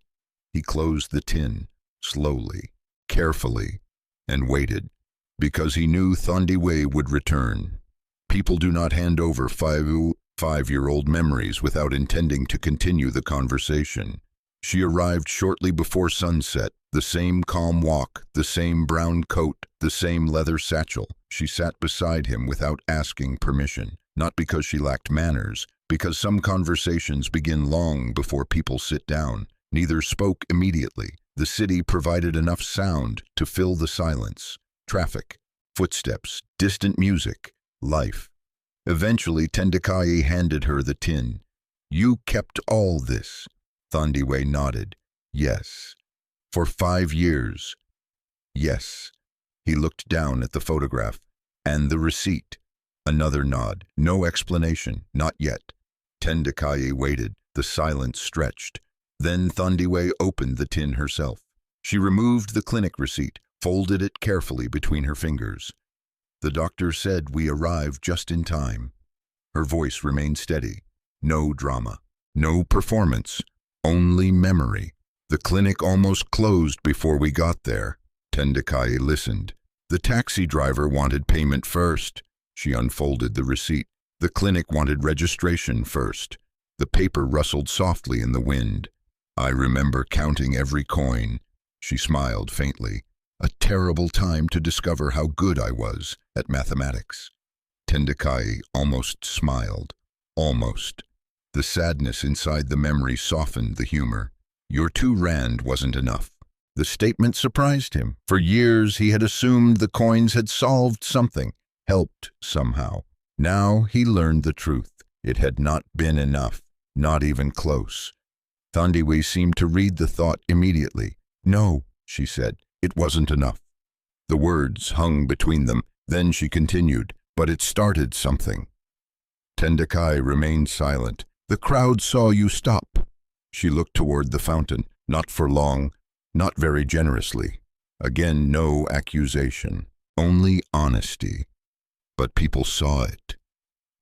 He closed the tin, slowly, carefully, and waited, because he knew Tendekayi would return. People do not hand over 5-year-old memories without intending to continue the conversation. She arrived shortly before sunset, the same calm walk, the same brown coat, the same leather satchel. She sat beside him without asking permission, not because she lacked manners, because some conversations begin long before people sit down. Neither spoke immediately. The city provided enough sound to fill the silence. Traffic, footsteps, distant music, life. Eventually, Tendekayi handed her the tin. "You kept all this?" Tendekayi nodded. "Yes." "For 5 years?" "Yes." He looked down at the photograph. "And the receipt?" Another nod. No explanation, not yet. Tendekayi waited. The silence stretched. Then Tendekayi opened the tin herself. She removed the clinic receipt, folded it carefully between her fingers. "The doctor said we arrived just in time." Her voice remained steady. No drama. No performance. Only memory. "The clinic almost closed before we got there." Tendekayi listened. "The taxi driver wanted payment first." She unfolded the receipt. "The clinic wanted registration first." The paper rustled softly in the wind. "I remember counting every coin." She smiled faintly. "A terrible time to discover how good I was at mathematics." Tendekayi almost smiled. Almost. The sadness inside the memory softened the humor. "Your 2 rand wasn't enough." The statement surprised him. For years he had assumed the coins had solved something, helped somehow. Now he learned the truth. It had not been enough, not even close. Tendekayi seemed to read the thought immediately. "No," she said, "it wasn't enough." The words hung between them. Then she continued, "But it started something." Tendekayi remained silent. "The crowd saw you stop." She looked toward the fountain, not for long, not very generously. Again, no accusation, only honesty. But people saw it.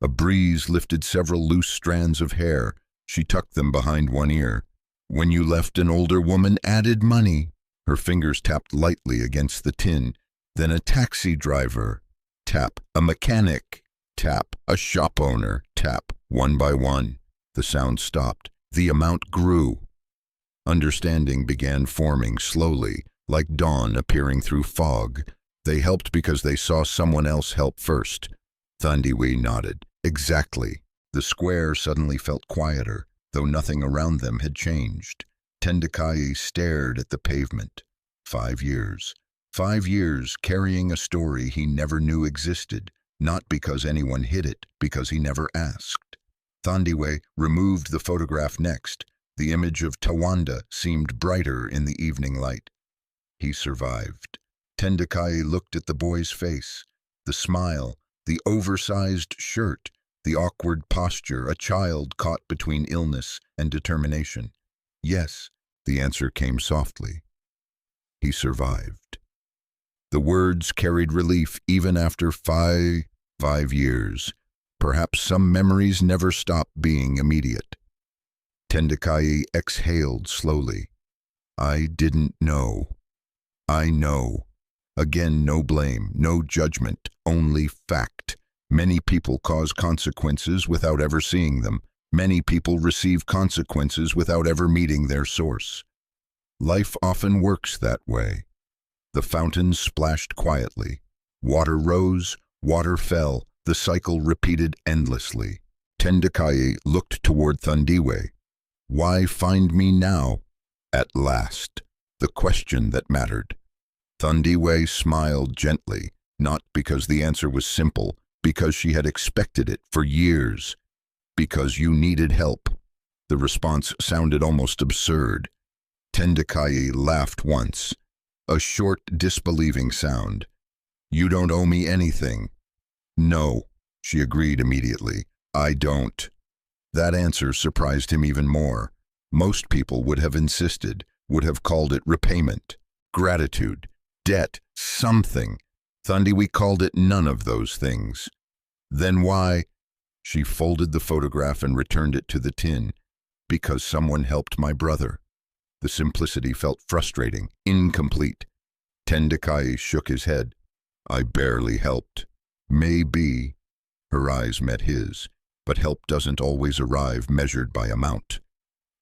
A breeze lifted several loose strands of hair. She tucked them behind one ear. "When you left, an older woman added money." Her fingers tapped lightly against the tin. "Then a taxi driver." Tap. "A mechanic." Tap. "A shop owner." Tap. One by one. The sound stopped. The amount grew. Understanding began forming slowly, like dawn appearing through fog. They helped because they saw someone else help first. Tendekayi nodded. "Exactly." The square suddenly felt quieter, though nothing around them had changed. Tendekayi stared at the pavement. 5 years. 5 years carrying a story he never knew existed, not because anyone hid it, because he never asked. Thandiwe removed the photograph next. The image of Tawanda seemed brighter in the evening light. He survived. Tendekayi looked at the boy's face. The smile, the oversized shirt, the awkward posture, a child caught between illness and determination. Yes, the answer came softly. He survived. The words carried relief even after five years. Perhaps some memories never stop being immediate. Tendekayi exhaled slowly. I didn't know. I know. Again, no blame, no judgment, only fact. Many people cause consequences without ever seeing them. Many people receive consequences without ever meeting their source. Life often works that way. The fountain splashed quietly. Water rose, water fell. The cycle repeated endlessly. Tendekayi looked toward Thandiwe. Why find me now? At last, the question that mattered. Thandiwe smiled gently, not because the answer was simple, because she had expected it for years. Because you needed help. The response sounded almost absurd. Tendekayi laughed once. A short, disbelieving sound. You don't owe me anything. No, she agreed immediately. I don't. That answer surprised him even more. Most people would have insisted, would have called it repayment, gratitude, debt, something. Thandiwe called it none of those things. Then why? She folded the photograph and returned it to the tin. Because someone helped my brother. The simplicity felt frustrating, incomplete. Tendekayi shook his head. I barely helped. Maybe. Her eyes met his, but help doesn't always arrive measured by amount.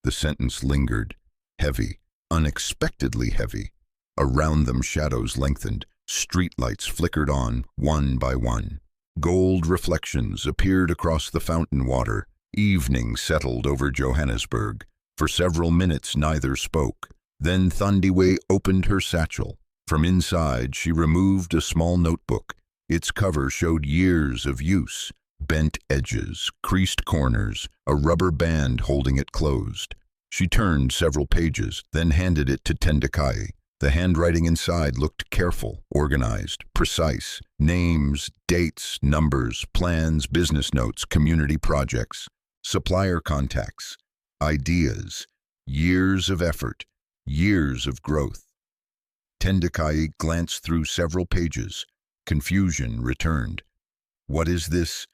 The sentence lingered, heavy, unexpectedly heavy. Around them shadows lengthened, streetlights flickered on, one by one. Gold reflections appeared across the fountain water. Evening settled over Johannesburg. For several minutes neither spoke. Then Thandiwe opened her satchel. From inside she removed a small notebook. Its cover showed years of use. Bent edges, creased corners, a rubber band holding it closed. She turned several pages, then handed it to Tendekayi. The handwriting inside looked careful, organized, precise. Names, dates, numbers, plans, business notes, community projects, supplier contacts, ideas, years of effort, years of growth. Tendekayi glanced through several pages. Confusion returned. What is this?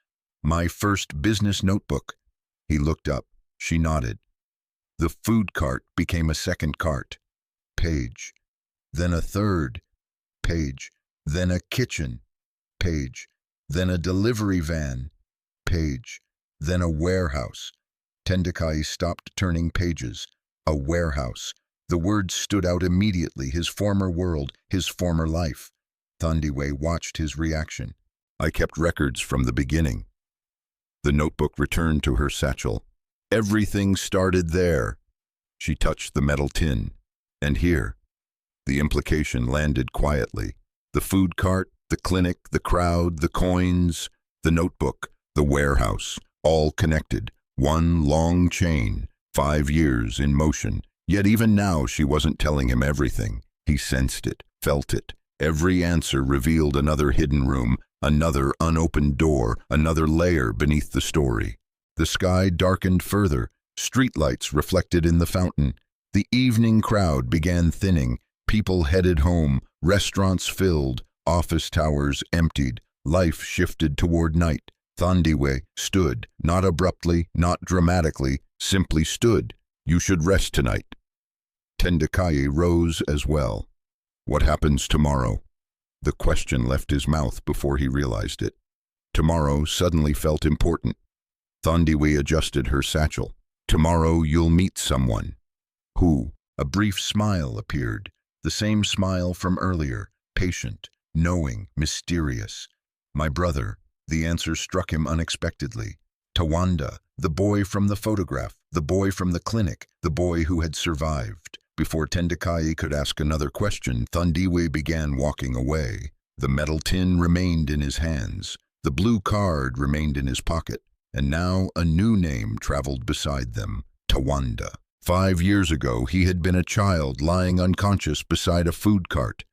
My first business notebook. He looked up. She nodded. The food cart became a second cart. Page. Then a third. Page. Then a kitchen. Page. Then a delivery van. Page. Then a warehouse. Tendekayi stopped turning pages. A warehouse. The words stood out immediately, his former world, his former life. Thandiwe watched his reaction. I kept records from the beginning. The notebook returned to her satchel. Everything started there. She touched the metal tin. And here. The implication landed quietly. The food cart, the clinic, the crowd, the coins, the notebook, the warehouse, all connected. One long chain, 5 years in motion. Yet even now she wasn't telling him everything. He sensed it, felt it. Every answer revealed another hidden room, another unopened door, another layer beneath the story. The sky darkened further. Streetlights reflected in the fountain. The evening crowd began thinning. People headed home, restaurants filled, office towers emptied. Life shifted toward night. Thandiwe stood, not abruptly, not dramatically, simply stood. You should rest tonight. Tendekayi rose as well. What happens tomorrow? The question left his mouth before he realized it. Tomorrow suddenly felt important. Thandiwe adjusted her satchel. Tomorrow you'll meet someone. Who? A brief smile appeared. The same smile from earlier, patient, knowing, mysterious. My brother. The answer struck him unexpectedly. Tawanda, the boy from the photograph, the boy from the clinic, the boy who had survived. Before Tendekayi could ask another question, Thandiwe began walking away. The metal tin remained in his hands. The blue card remained in his pocket. And now a new name traveled beside them, Tawanda. 5 years ago, he had been a child lying unconscious beside a food cart.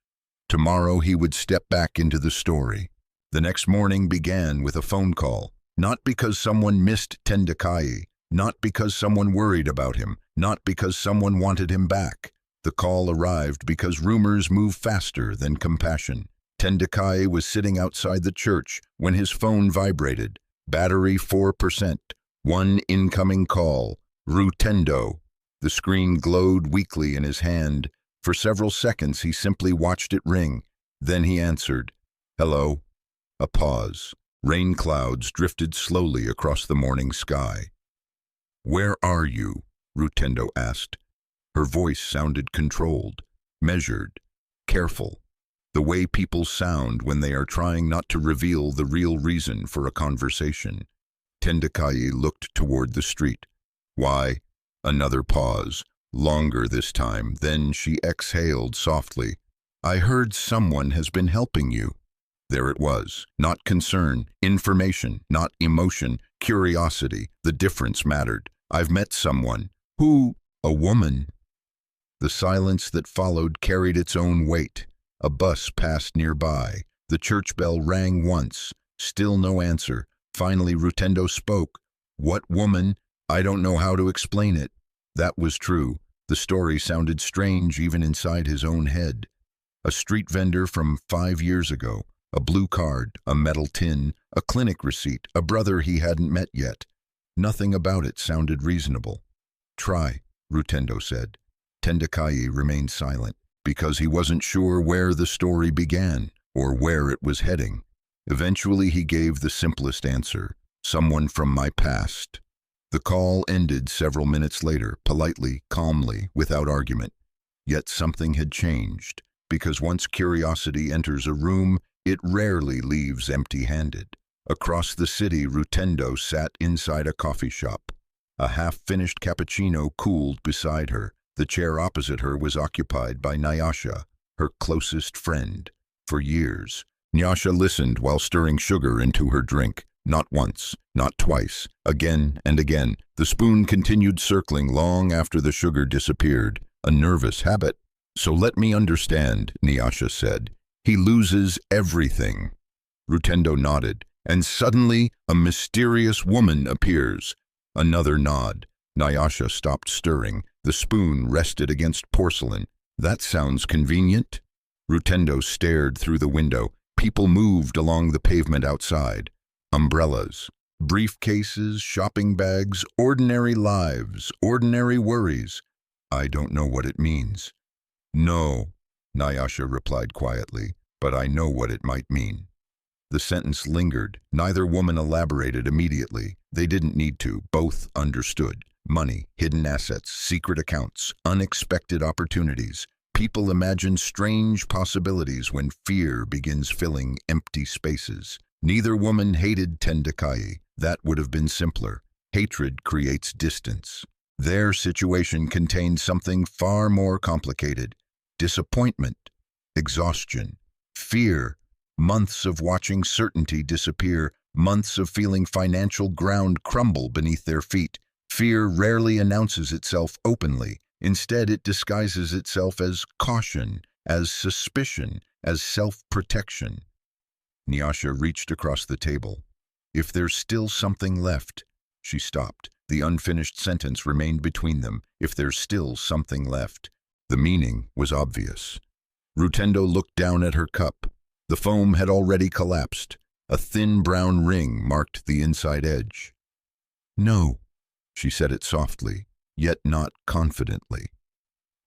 Tomorrow he would step back into the story. The next morning began with a phone call, not because someone missed Tendekayi, not because someone worried about him, not because someone wanted him back. The call arrived because rumors move faster than compassion. Tendekayi was sitting outside the church when his phone vibrated. Battery 4%. One incoming call. Rutendo. The screen glowed weakly in his hand. For several seconds he simply watched it ring. Then he answered. Hello? A pause. Rain clouds drifted slowly across the morning sky. Where are you? Rutendo asked. Her voice sounded controlled, measured, careful. The way people sound when they are trying not to reveal the real reason for a conversation. Tendekayi looked toward the street. Why? Another pause, longer this time. Then she exhaled softly. I heard someone has been helping you. There it was. Not concern, information, not emotion, curiosity. The difference mattered. I've met someone. Who? A woman. The silence that followed carried its own weight. A bus passed nearby. The church bell rang once. Still no answer. Finally, Rutendo spoke. What woman? I don't know how to explain it. That was true. The story sounded strange even inside his own head. A street vendor from 5 years ago. A blue card, a metal tin, a clinic receipt, a brother he hadn't met yet. Nothing about it sounded reasonable. Try, Rutendo said. Tendekayi remained silent, because he wasn't sure where the story began or where it was heading. Eventually he gave the simplest answer. Someone from my past. The call ended several minutes later, politely, calmly, without argument. Yet something had changed, because once curiosity enters a room, it rarely leaves empty-handed. Across the city, Rutendo sat inside a coffee shop. A half-finished cappuccino cooled beside her. The chair opposite her was occupied by Nyasha, her closest friend. For years, Nyasha listened while stirring sugar into her drink. Not once, not twice, again and again. The spoon continued circling long after the sugar disappeared. A nervous habit. So let me understand, Nyasha said. He loses everything. Rutendo nodded, and suddenly a mysterious woman appears. Another nod. Nyasha stopped stirring. The spoon rested against porcelain. That sounds convenient. Rutendo stared through the window. People moved along the pavement outside. Umbrellas, briefcases, shopping bags, ordinary lives, ordinary worries. I don't know what it means. No, Nyasha replied quietly, but I know what it might mean. The sentence lingered. Neither woman elaborated immediately. They didn't need to. Both understood. Money, hidden assets, secret accounts, unexpected opportunities. People imagine strange possibilities when fear begins filling empty spaces. Neither woman hated Tendekayi. That would have been simpler. Hatred creates distance. Their situation contained something far more complicated. Disappointment, exhaustion, fear, months of watching certainty disappear, months of feeling financial ground crumble beneath their feet. Fear rarely announces itself openly. Instead, it disguises itself as caution, as suspicion, as self-protection. Nyasha reached across the table. If there's still something left, she stopped. The unfinished sentence remained between them. If there's still something left. The meaning was obvious. Rutendo looked down at her cup. The foam had already collapsed. A thin brown ring marked the inside edge. No, she said it softly, yet not confidently.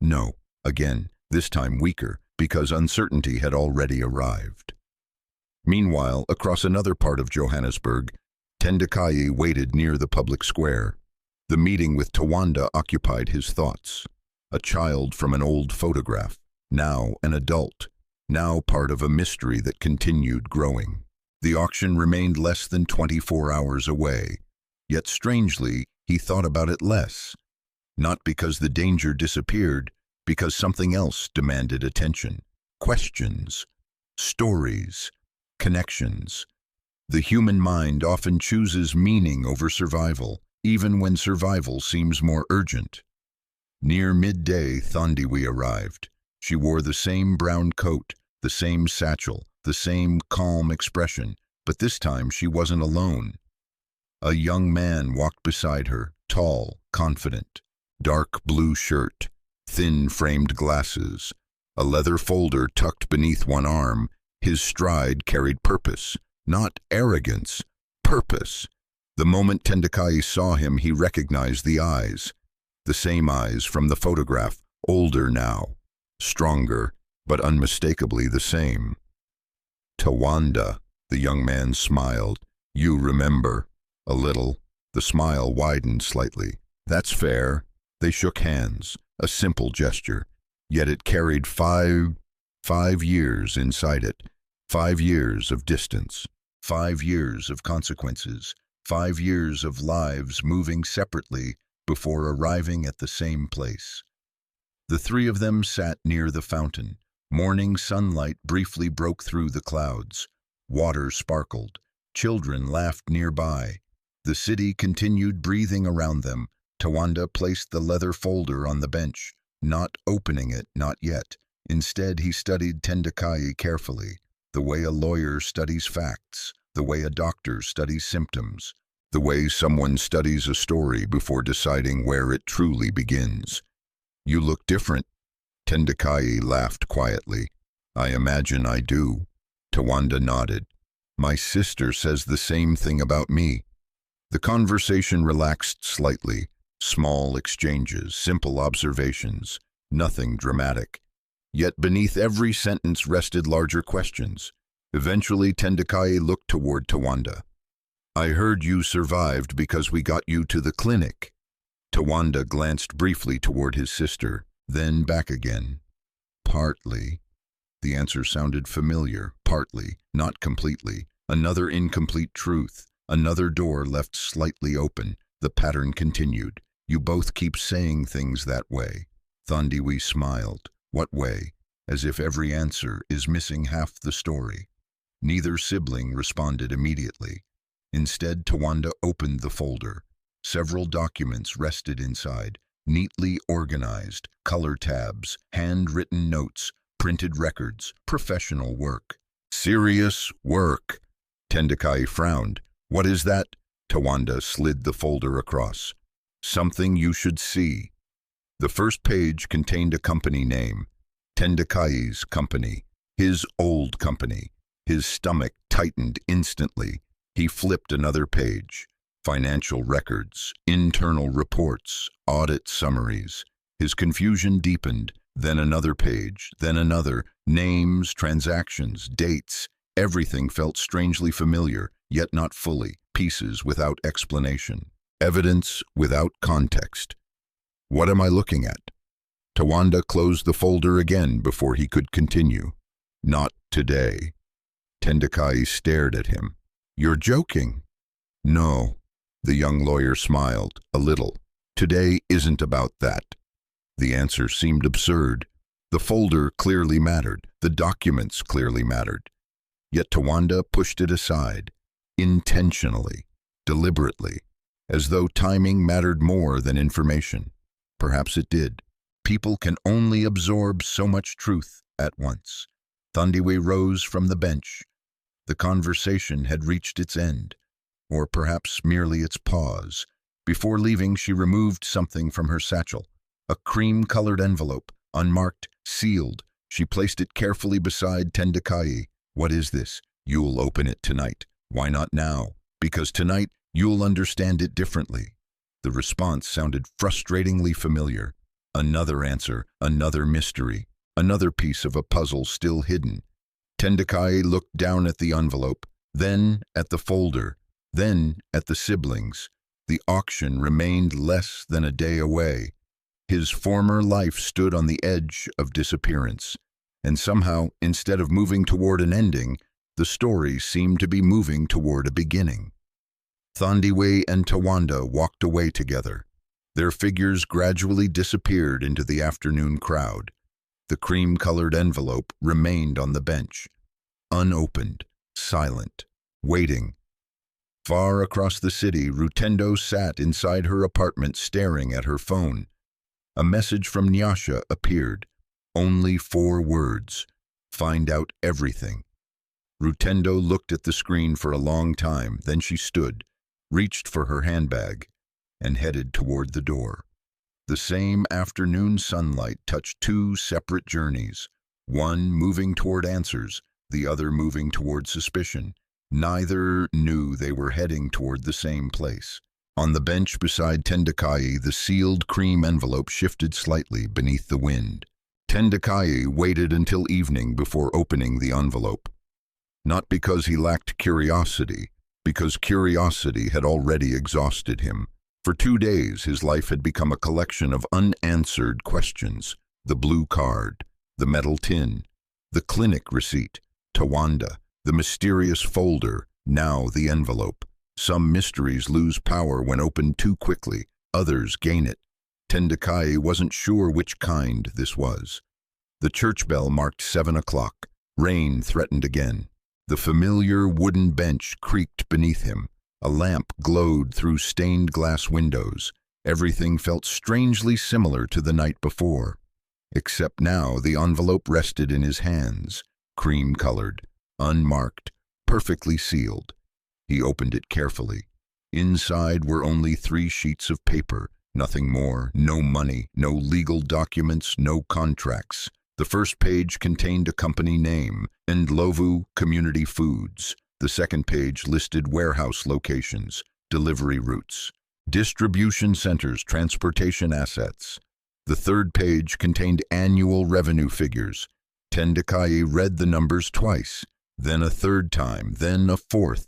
No, again, this time weaker, because uncertainty had already arrived. Meanwhile, across another part of Johannesburg, Tendekayi waited near the public square. The meeting with Tawanda occupied his thoughts. A child from an old photograph, now an adult, now part of a mystery that continued growing. The auction remained less than 24 hours away. Yet strangely, he thought about it less. Not because the danger disappeared, because something else demanded attention. Questions, stories, connections. The human mind often chooses meaning over survival, even when survival seems more urgent. Near midday, Tendekayi arrived. She wore the same brown coat, the same satchel, the same calm expression, but this time she wasn't alone. A young man walked beside her, tall, confident. Dark blue shirt, thin framed glasses, a leather folder tucked beneath one arm. His stride carried purpose, not arrogance, purpose. The moment Tendekayi saw him, he recognized the eyes. The same eyes from the photograph, older now, stronger, but unmistakably the same. "Tawanda," the young man smiled. "You remember." A little. The smile widened slightly. "That's fair." They shook hands, a simple gesture, yet it carried five years inside it. 5 years of distance, 5 years of consequences, 5 years of lives moving separately before arriving at the same place. The three of them sat near the fountain. Morning sunlight briefly broke through the clouds. Water sparkled. Children laughed nearby. The city continued breathing around them. Tawanda placed the leather folder on the bench, not opening it, not yet. Instead, he studied Tendekayi carefully, the way a lawyer studies facts, the way a doctor studies symptoms, the way someone studies a story before deciding where it truly begins. "You look different." Tendekayi laughed quietly. "I imagine I do." Tawanda nodded. "My sister says the same thing about me." The conversation relaxed slightly. Small exchanges, simple observations, nothing dramatic. Yet beneath every sentence rested larger questions. Eventually, Tendekayi looked toward Tawanda. "I heard you survived because we got you to the clinic." Tawanda glanced briefly toward his sister, then back again. "Partly." The answer sounded familiar. Partly, not completely. Another incomplete truth. Another door left slightly open. The pattern continued. "You both keep saying things that way." Tendekayi smiled. "What way?" As if every answer is missing half the story. Neither sibling responded immediately. Instead, Tawanda opened the folder. Several documents rested inside, neatly organized, color tabs, handwritten notes, printed records, professional work. "Serious work." Tendekayi frowned. "What is that?" Tawanda slid the folder across. "Something you should see." The first page contained a company name. Tendekayi's company. His old company. His stomach tightened instantly. He flipped another page. Financial records, internal reports, audit summaries. His confusion deepened. Then another page, then another. Names, transactions, dates. Everything felt strangely familiar, yet not fully. Pieces without explanation. Evidence without context. "What am I looking at?" Tawanda closed the folder again before he could continue. "Not today." Tendekayi stared at him. "You're joking." "No." The young lawyer smiled, a little. "Today isn't about that." The answer seemed absurd. The folder clearly mattered. The documents clearly mattered. Yet Tawanda pushed it aside, intentionally, deliberately, as though timing mattered more than information. Perhaps it did. People can only absorb so much truth at once. Tendekayi rose from the bench. The conversation had reached its end, or perhaps merely its pause. Before leaving, she removed something from her satchel. A cream-colored envelope, unmarked, sealed. She placed it carefully beside Tendekayi. "What is this?" "You'll open it tonight." "Why not now?" "Because tonight you'll understand it differently." The response sounded frustratingly familiar. Another answer, another mystery, another piece of a puzzle still hidden. Tendekayi looked down at the envelope, then at the folder, then at the siblings. The auction remained less than a day away. His former life stood on the edge of disappearance, and somehow, instead of moving toward an ending, the story seemed to be moving toward a beginning. Thandiwe and Tawanda walked away together. Their figures gradually disappeared into the afternoon crowd. The cream-colored envelope remained on the bench, unopened, silent, waiting. Far across the city, Rutendo sat inside her apartment staring at her phone. A message from Nyasha appeared. Only 4 words. Find out everything. Rutendo looked at the screen for a long time, then she stood, reached for her handbag, and headed toward the door. The same afternoon sunlight touched 2 separate journeys, one moving toward answers, the other moving toward suspicion. Neither knew they were heading toward the same place. On the bench beside Tendekayi, the sealed cream envelope shifted slightly beneath the wind. Tendekayi waited until evening before opening the envelope. Not because he lacked curiosity, because curiosity had already exhausted him. For 2 days, his life had become a collection of unanswered questions. The blue card, the metal tin, the clinic receipt, Tawanda, the mysterious folder, now the envelope. Some mysteries lose power when opened too quickly, others gain it. Tendekayi wasn't sure which kind this was. The church bell marked 7 o'clock. Rain threatened again. The familiar wooden bench creaked beneath him. A lamp glowed through stained glass windows. Everything felt strangely similar to the night before. Except now the envelope rested in his hands, cream-colored, unmarked, perfectly sealed. He opened it carefully. Inside were only 3 sheets of paper, nothing more, no money, no legal documents, no contracts. The first page contained a company name, Ndlovu Community Foods. The second page listed warehouse locations, delivery routes, distribution centers, transportation assets. The third page contained annual revenue figures. Tendekayi read the numbers twice, then a third time, then a fourth.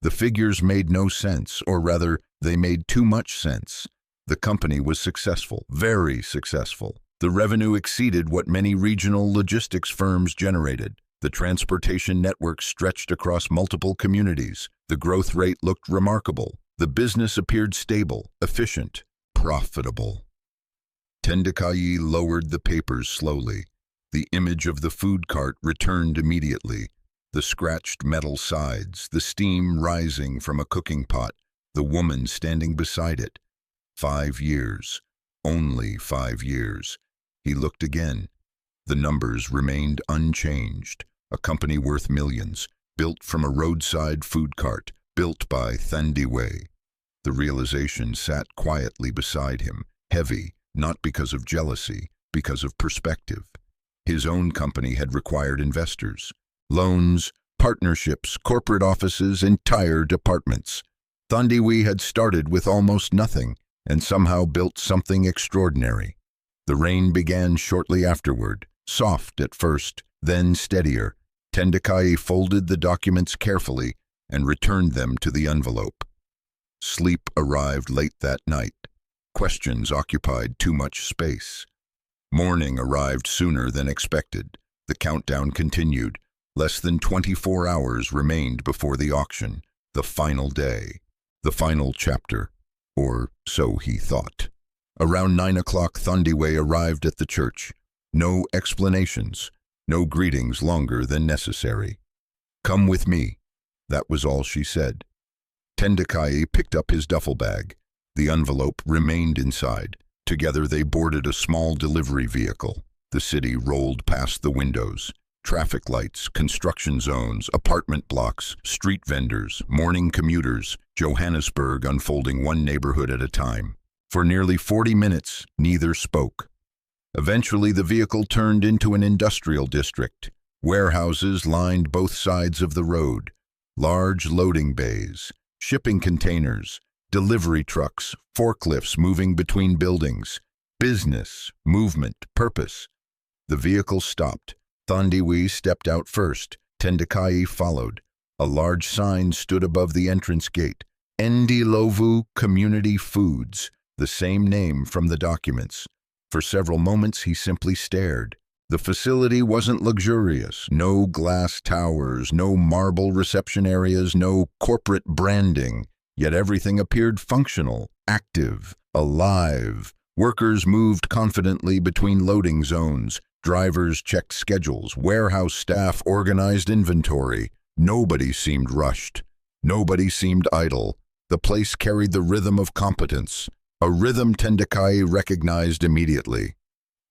The figures made no sense, or rather, they made too much sense. The company was successful, very successful. The revenue exceeded what many regional logistics firms generated. The transportation network stretched across multiple communities. The growth rate looked remarkable. The business appeared stable, efficient, profitable. Tendekayi lowered the papers slowly. The image of the food cart returned immediately. The scratched metal sides, the steam rising from a cooking pot, the woman standing beside it. 5 years. Only 5 years. He looked again. The numbers remained unchanged. A company worth millions, built from a roadside food cart, built by Thandiwe. The realization sat quietly beside him, heavy, not because of jealousy, because of perspective. His own company had required investors, loans, partnerships, corporate offices, entire departments. Thandiwe had started with almost nothing and somehow built something extraordinary. The rain began shortly afterward, soft at first, then steadier. Tendekayi folded the documents carefully and returned them to the envelope. Sleep arrived late that night. Questions occupied too much space. Morning arrived sooner than expected. The countdown continued. Less than 24 hours remained before the auction, the final day, the final chapter, or so he thought. Around 9 o'clock, Thandiwe arrived at the church. No explanations. No greetings longer than necessary. Come with me. That was all she said. Tendekayi picked up his duffel bag. The envelope remained inside. Together they boarded a small delivery vehicle. The city rolled past the windows. Traffic lights, construction zones, apartment blocks, street vendors, morning commuters, Johannesburg unfolding one neighborhood at a time. For nearly 40 minutes, neither spoke. Eventually, the vehicle turned into an industrial district. Warehouses lined both sides of the road. Large loading bays, shipping containers, delivery trucks, forklifts moving between buildings. Business, movement, purpose. The vehicle stopped. Thandiwe stepped out first. Tendekayi followed. A large sign stood above the entrance gate. Ndlovu Community Foods, the same name from the documents. For several moments he simply stared. The facility wasn't luxurious. No glass towers, no marble reception areas, no corporate branding. Yet everything appeared functional, active, alive. Workers moved confidently between loading zones. Drivers checked schedules. Warehouse staff organized inventory. Nobody seemed rushed. Nobody seemed idle. The place carried the rhythm of competence, a rhythm Tendekayi recognized immediately.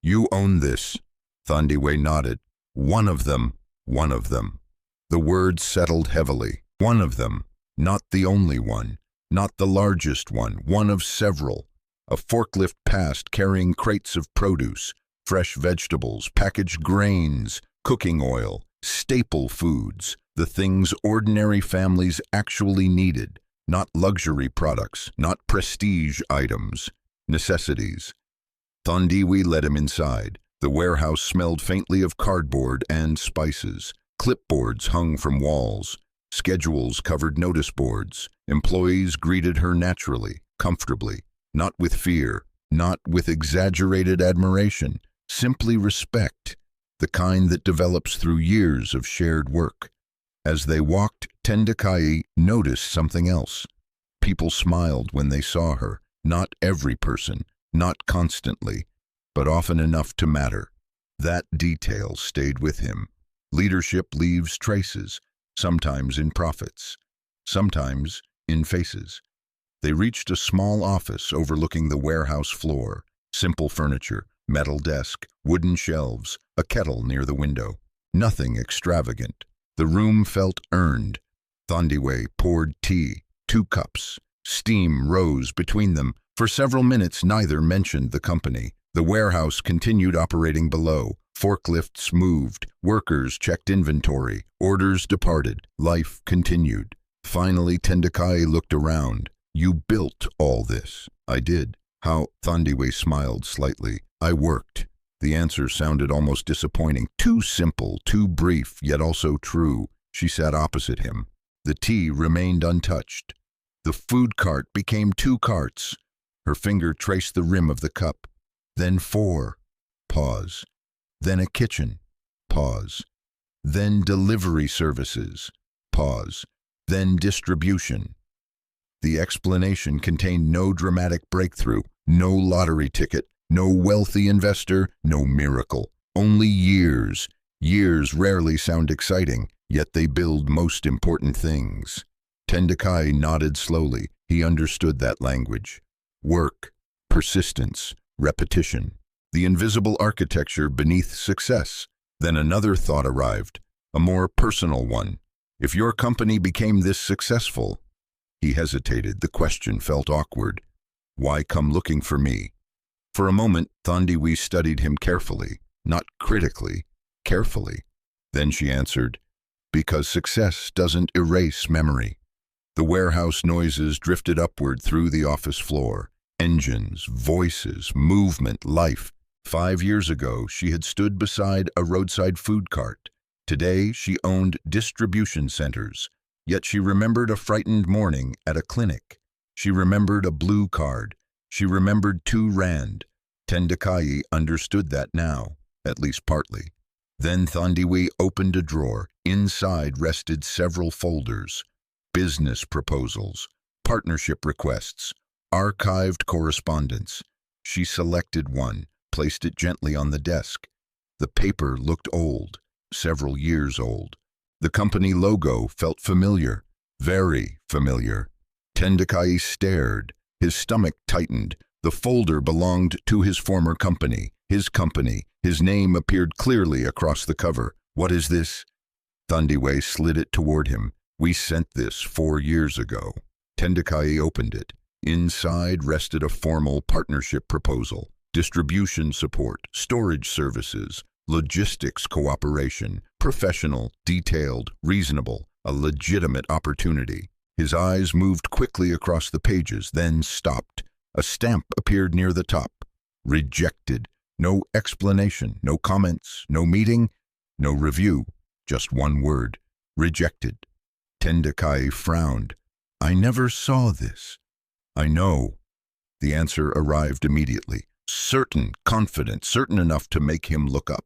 "You own this." Thandiwe nodded. One of them. The words settled heavily. One of them. Not the only one. Not the largest one of several. A forklift passed carrying crates of produce, fresh vegetables, packaged grains, cooking oil, staple foods, the things ordinary families actually needed, not luxury products, not prestige items, necessities. Thandiwe led him inside. The warehouse smelled faintly of cardboard and spices. Clipboards hung from walls. Schedules covered notice boards. Employees greeted her naturally, comfortably, not with fear, not with exaggerated admiration, simply respect, the kind that develops through years of shared work. As they walked, Tendekayi noticed something else. People smiled when they saw her, not every person, not constantly, but often enough to matter. That detail stayed with him. Leadership leaves traces, sometimes in profits, sometimes in faces. They reached a small office overlooking the warehouse floor. Simple furniture, metal desk, wooden shelves, a kettle near the window. Nothing extravagant. The room felt earned. Thandiwe poured tea, 2 cups. Steam rose between them. For several minutes neither mentioned the company. The warehouse continued operating below. Forklifts moved. Workers checked inventory. Orders departed. Life continued. Finally, Tendekayi looked around. "You built all this." "I did." "How?" Thandiwe smiled slightly. "I worked." The answer sounded almost disappointing. Too simple, too brief, yet also true. She sat opposite him. The tea remained untouched. The food cart became 2 carts. Her finger traced the rim of the cup. Then 4. Pause. Then a kitchen. Pause. Then delivery services. Pause. Then distribution. The explanation contained no dramatic breakthrough, no lottery ticket, no wealthy investor, no miracle. Only years. Years rarely sound exciting, yet they build most important things. Tendekayi nodded slowly. He understood that language. Work, persistence, repetition. The invisible architecture beneath success. Then another thought arrived, a more personal one. If your company became this successful? He hesitated. The question felt awkward. Why come looking for me? For a moment, Thandiwe studied him carefully, not critically, carefully. Then she answered, because success doesn't erase memory. The warehouse noises drifted upward through the office floor. Engines, voices, movement, life. 5 years ago, she had stood beside a roadside food cart. Today, she owned distribution centers. Yet she remembered a frightened morning at a clinic. She remembered a blue card. She remembered 2 rand. Tendekayi understood that now, at least partly. Then Thandiwe opened a drawer. Inside rested several folders. Business proposals, partnership requests, archived correspondence. She selected one, placed it gently on the desk. The paper looked old, several years old. The company logo felt familiar, very familiar. Tendekayi stared. His stomach tightened. The folder belonged to his former company. His company. His name appeared clearly across the cover. What is this? Thandiwe slid it toward him. We sent this 4 years ago. Tendekayi opened it. Inside rested a formal partnership proposal. Distribution support, storage services, logistics cooperation, professional, detailed, reasonable, a legitimate opportunity. His eyes moved quickly across the pages, then stopped. A stamp appeared near the top. Rejected. No explanation, no comments, no meeting, no review. Just one word. Rejected. Tendekayi frowned. I never saw this. I know. The answer arrived immediately. Certain, confident, certain enough to make him look up.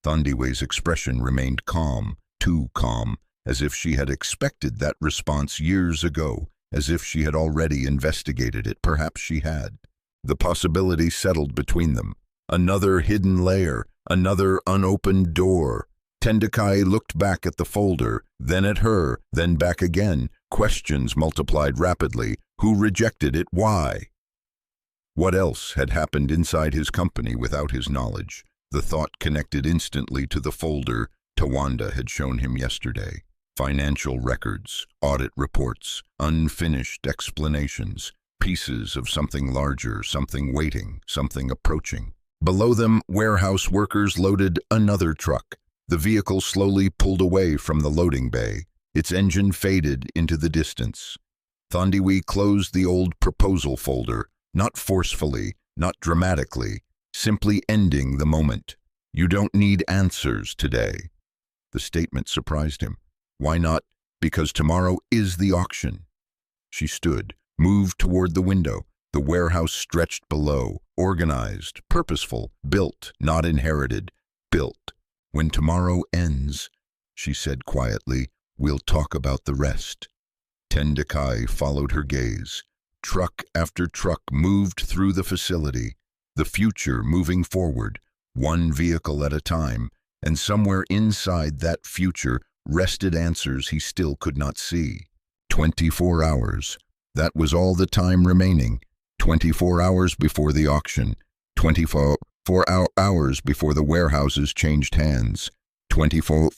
Thandiwe's expression remained calm, too calm, as if she had expected that response years ago. as if she had already investigated it. Perhaps she had. The possibility settled between them. Another hidden layer, another unopened door. Tendekayi looked back at the folder, then at her, then back again. Questions multiplied rapidly. Who rejected it? Why? What else had happened inside his company without his knowledge? The thought connected instantly to the folder Tawanda had shown him yesterday. Financial records, audit reports, unfinished explanations, pieces of something larger, something waiting, something approaching. Below them, warehouse workers loaded another truck. The vehicle slowly pulled away from the loading bay. Its engine faded into the distance. Thandiwe closed the old proposal folder, not forcefully, not dramatically, simply ending the moment. You don't need answers today. The statement surprised him. Why not? Because tomorrow is the auction. She stood, moved toward the window. The warehouse stretched below, organized, purposeful, built, not inherited, built. When tomorrow ends, she said quietly, we'll talk about the rest. Tendekayi followed her gaze. Truck after truck moved through the facility, the future moving forward, one vehicle at a time, and somewhere inside that future rested answers he still could not see. 24 hours. That was all the time remaining. 24 hours before the auction. 24 hours before the warehouses changed hands. 24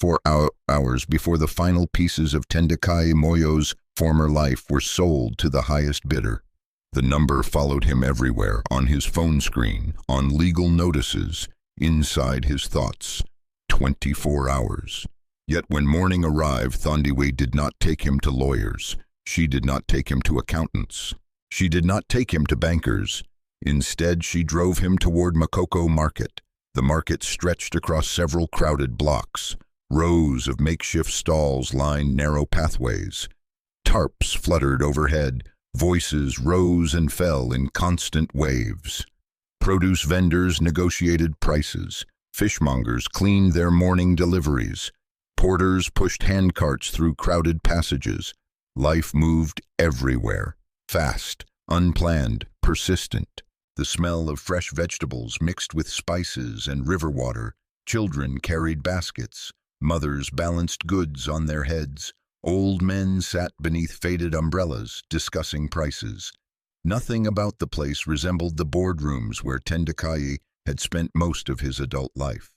hours before the final pieces of Tendekayi Moyo's former life were sold to the highest bidder. The number followed him everywhere, on his phone screen, on legal notices, inside his thoughts. 24 hours. Yet when morning arrived, Thandiwe did not take him to lawyers. She did not take him to accountants. She did not take him to bankers. Instead, she drove him toward Makoko Market. The market stretched across several crowded blocks. Rows of makeshift stalls lined narrow pathways. Tarps fluttered overhead. Voices rose and fell in constant waves. Produce vendors negotiated prices. Fishmongers cleaned their morning deliveries. Porters pushed handcarts through crowded passages. Life moved everywhere. Fast, unplanned, persistent. The smell of fresh vegetables mixed with spices and river water. Children carried baskets. Mothers balanced goods on their heads. Old men sat beneath faded umbrellas, discussing prices. Nothing about the place resembled the boardrooms where Tendekayi had spent most of his adult life.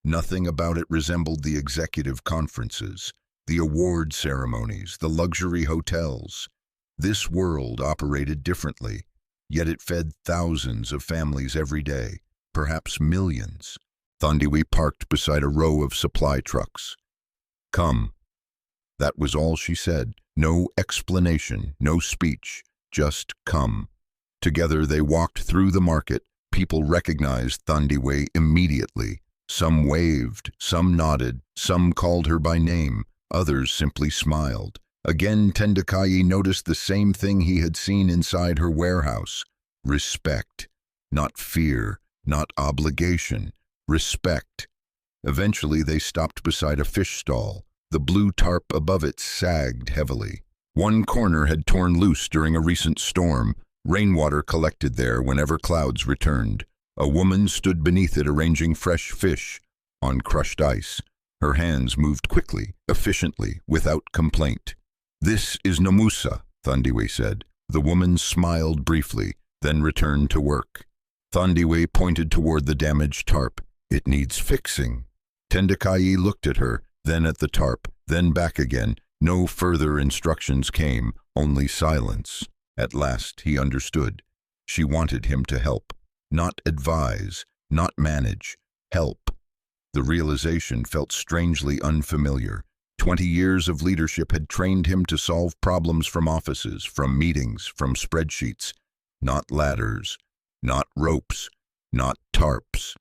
Nothing about it resembled the executive conferences, the award ceremonies, the luxury hotels. This world operated differently, yet it fed thousands of families every day, perhaps millions. Thandiwe parked beside a row of supply trucks. Come. That was all she said. No explanation, no speech, just come. Together they walked through the market. People recognized Thandiwe immediately. Some waved, some nodded, some called her by name, others simply smiled. Again, Tendekayi noticed the same thing he had seen inside her warehouse. Respect. Not fear, not obligation. Respect. Eventually they stopped beside a fish stall. The blue tarp above it sagged heavily. One corner had torn loose during a recent storm. Rainwater collected there whenever clouds returned. A woman stood beneath it arranging fresh fish on crushed ice. Her hands moved quickly, efficiently, without complaint. This is Nomusa, Thandiwe said. The woman smiled briefly, then returned to work. Thandiwe pointed toward the damaged tarp. It needs fixing. Tendekayi looked at her, then at the tarp, then back again. No further instructions came, only silence. At last he understood. She wanted him to help. Not advise, not manage. Help. The realization felt strangely unfamiliar. 20 years of leadership had trained him to solve problems from offices, from meetings, from spreadsheets. Not ladders, not ropes, not tarps.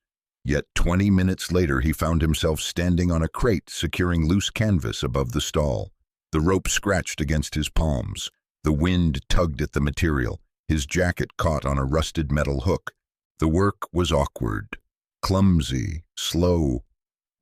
Yet 20 minutes later he found himself standing on a crate securing loose canvas above the stall. The rope scratched against his palms. The wind tugged at the material. His jacket caught on a rusted metal hook. The work was awkward, clumsy, slow.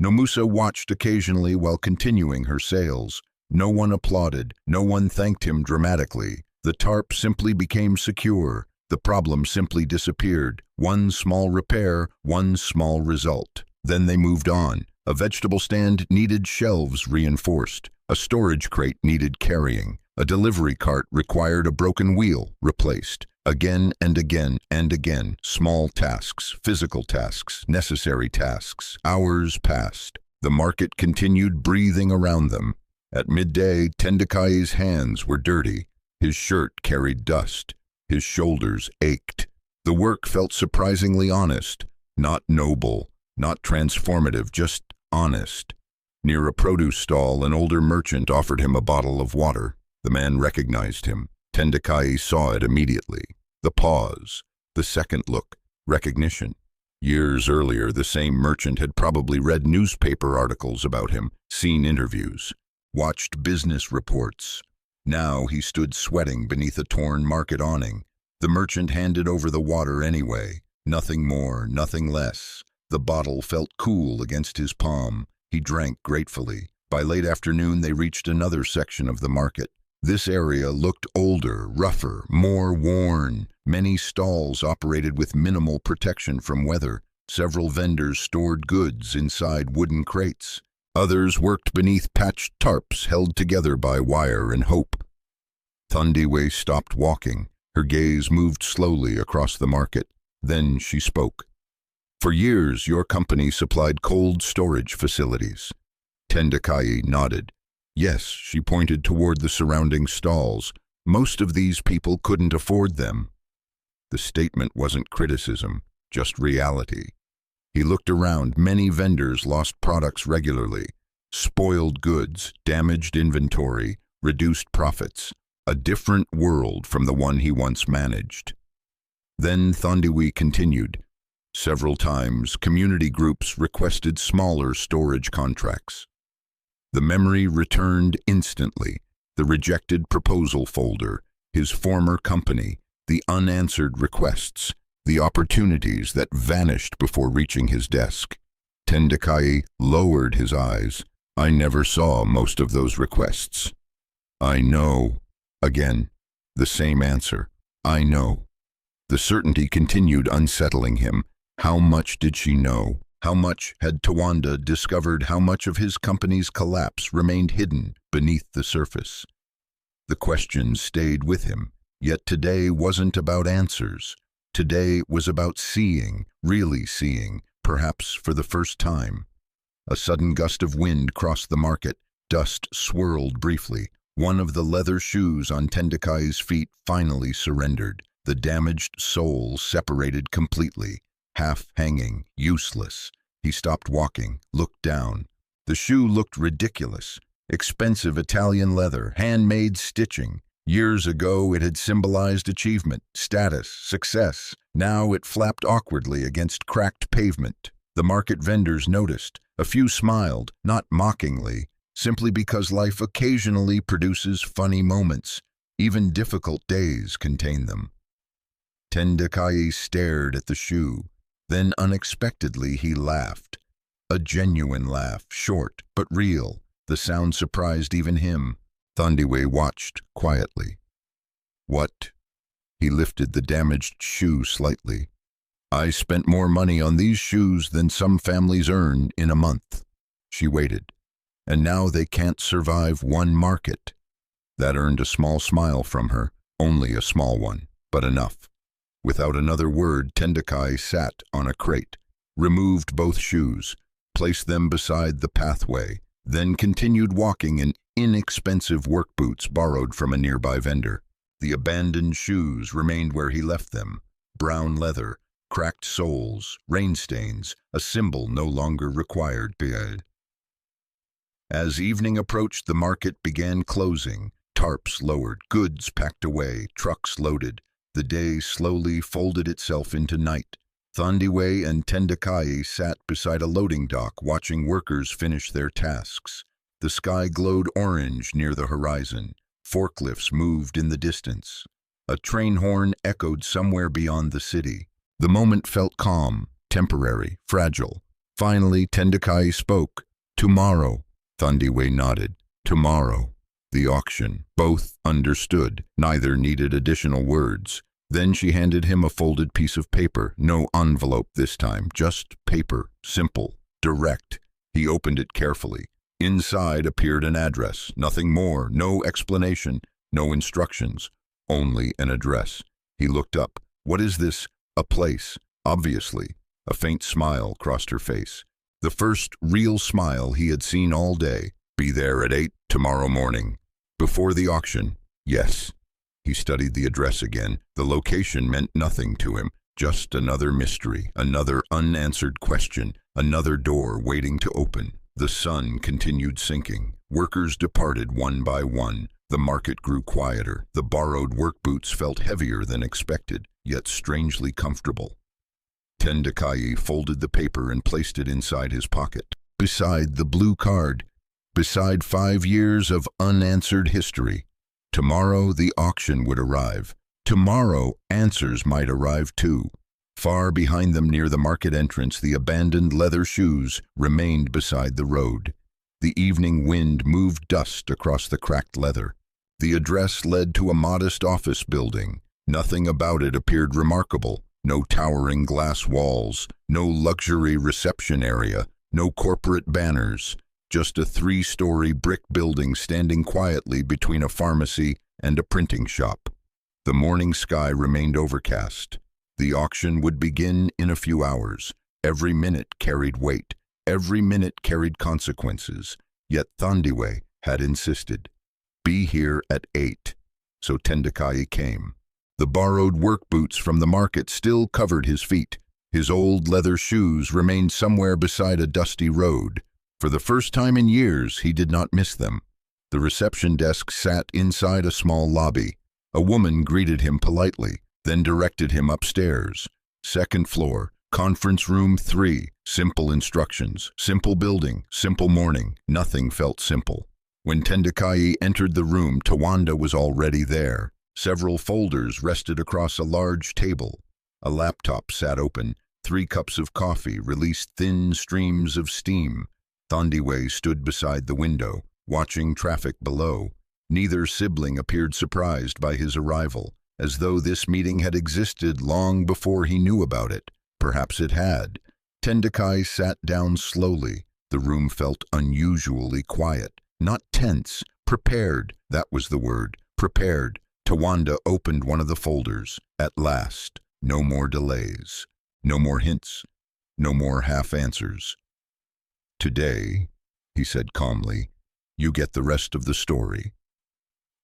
Nomusa watched occasionally while continuing her sales. No one applauded, no one thanked him dramatically. The tarp simply became secure. The problem simply disappeared. One small repair, one small result. Then they moved on. A vegetable stand needed shelves reinforced. A storage crate needed carrying. A delivery cart required a broken wheel replaced. Again and again and again, small tasks, physical tasks, necessary tasks. Hours passed. The market continued breathing around them. At midday, Tendekayi's hands were dirty. His shirt carried dust. His shoulders ached. The work felt surprisingly honest, not noble, not transformative, just honest. Near a produce stall, an older merchant offered him a bottle of water. The man recognized him. Tendekayi saw it immediately. The pause, the second look, recognition. Years earlier, the same merchant had probably read newspaper articles about him, seen interviews, watched business reports. Now he stood sweating beneath a torn market awning. The merchant handed over the water anyway. Nothing more, nothing less. The bottle felt cool against his palm. He drank gratefully. By late afternoon, they reached another section of the market. This area looked older, rougher, more worn. Many stalls operated with minimal protection from weather. Several vendors stored goods inside wooden crates. Others worked beneath patched tarps held together by wire and hope. Tendekayi stopped walking. Her gaze moved slowly across the market. Then she spoke. "For years, your company supplied cold storage facilities." Tendekayi nodded. Yes, she pointed toward the surrounding stalls. Most of these people couldn't afford them. The statement wasn't criticism, just reality. He looked around. Many vendors lost products regularly. Spoiled goods, damaged inventory, reduced profits. A different world from the one he once managed. Then Tendekayi continued. Several times, community groups requested smaller storage contracts. The memory returned instantly. The rejected proposal folder, his former company, the unanswered requests, the opportunities that vanished before reaching his desk. Tendekayi lowered his eyes. "I never saw most of those requests." "I know." Again, the same answer. "I know." The certainty continued unsettling him. How much did she know? How much had Tawanda discovered? How much of his company's collapse remained hidden beneath the surface? The questions stayed with him, yet today wasn't about answers. Today was about seeing, really seeing, perhaps for the first time. A sudden gust of wind crossed the market. Dust swirled briefly. One of the leather shoes on Tendekayi's feet finally surrendered. The damaged sole separated completely. Half hanging, useless. He stopped walking, looked down. The shoe looked ridiculous. Expensive Italian leather, handmade stitching. Years ago it had symbolized achievement, status, success. Now it flapped awkwardly against cracked pavement. The market vendors noticed. A few smiled, not mockingly, simply because life occasionally produces funny moments. Even difficult days contain them. Tendekayi stared at the shoe. Then unexpectedly he laughed. A genuine laugh, short but real. The sound surprised even him. Tendekayi watched quietly. "What?" He lifted the damaged shoe slightly. "I spent more money on these shoes than some families earn in a month." She waited. "And now they can't survive one market." That earned a small smile from her, only a small one, but enough. Without another word, Tendekayi sat on a crate, removed both shoes, placed them beside the pathway, then continued walking in inexpensive work boots borrowed from a nearby vendor. The abandoned shoes remained where he left them. Brown leather, cracked soles, rain stains, a symbol no longer required. As evening approached, the market began closing. Tarps lowered, goods packed away, trucks loaded. The day slowly folded itself into night. Tendekayi and Tendekayi sat beside a loading dock watching workers finish their tasks. The sky glowed orange near the horizon. Forklifts moved in the distance. A train horn echoed somewhere beyond the city. The moment felt calm, temporary, fragile. Finally, Tendekayi spoke. "Tomorrow." Tendekayi nodded. "Tomorrow." The auction. Both understood. Neither needed additional words. Then she handed him a folded piece of paper. No envelope this time, just paper. Simple, direct. He opened it carefully. Inside appeared an address. Nothing more, no explanation, no instructions. Only an address. He looked up. What is this? A place. Obviously. A faint smile crossed her face. The first real smile he had seen all day. Be there at 8 tomorrow morning. Before the auction. Yes. He studied the address again. The location meant nothing to him. Just another mystery, another unanswered question, another door waiting to open. The sun continued sinking. Workers departed one by one. The market grew quieter. The borrowed work boots felt heavier than expected, yet strangely comfortable. Tendekayi folded the paper and placed it inside his pocket. Beside the blue card, beside 5 years of unanswered history. Tomorrow the auction would arrive. Tomorrow answers might arrive too. Far behind them near the market entrance, the abandoned leather shoes remained beside the road. The evening wind moved dust across the cracked leather. The address led to a modest office building. Nothing about it appeared remarkable. No towering glass walls, no luxury reception area, no corporate banners. Just a 3-story brick building standing quietly between a pharmacy and a printing shop. The morning sky remained overcast. The auction would begin in a few hours. Every minute carried weight. Every minute carried consequences. Yet Thandiwe had insisted. Be here at 8. So Tendekayi came. The borrowed work boots from the market still covered his feet. His old leather shoes remained somewhere beside a dusty road. For the first time in years, he did not miss them. The reception desk sat inside a small lobby. A woman greeted him politely, then directed him upstairs. 2nd floor, conference room 3. Simple instructions, simple building, simple morning. Nothing felt simple. When Tendekayi entered the room, Tawanda was already there. Several folders rested across a large table. A laptop sat open. 3 cups of coffee released thin streams of steam. Thandiwe stood beside the window, watching traffic below. Neither sibling appeared surprised by his arrival, as though this meeting had existed long before he knew about it. Perhaps it had. Tendekayi sat down slowly. The room felt unusually quiet. Not tense. Prepared. That was the word. Prepared. Tawanda opened one of the folders. At last. No more delays. No more hints. No more half answers. Today, he said calmly, you get the rest of the story.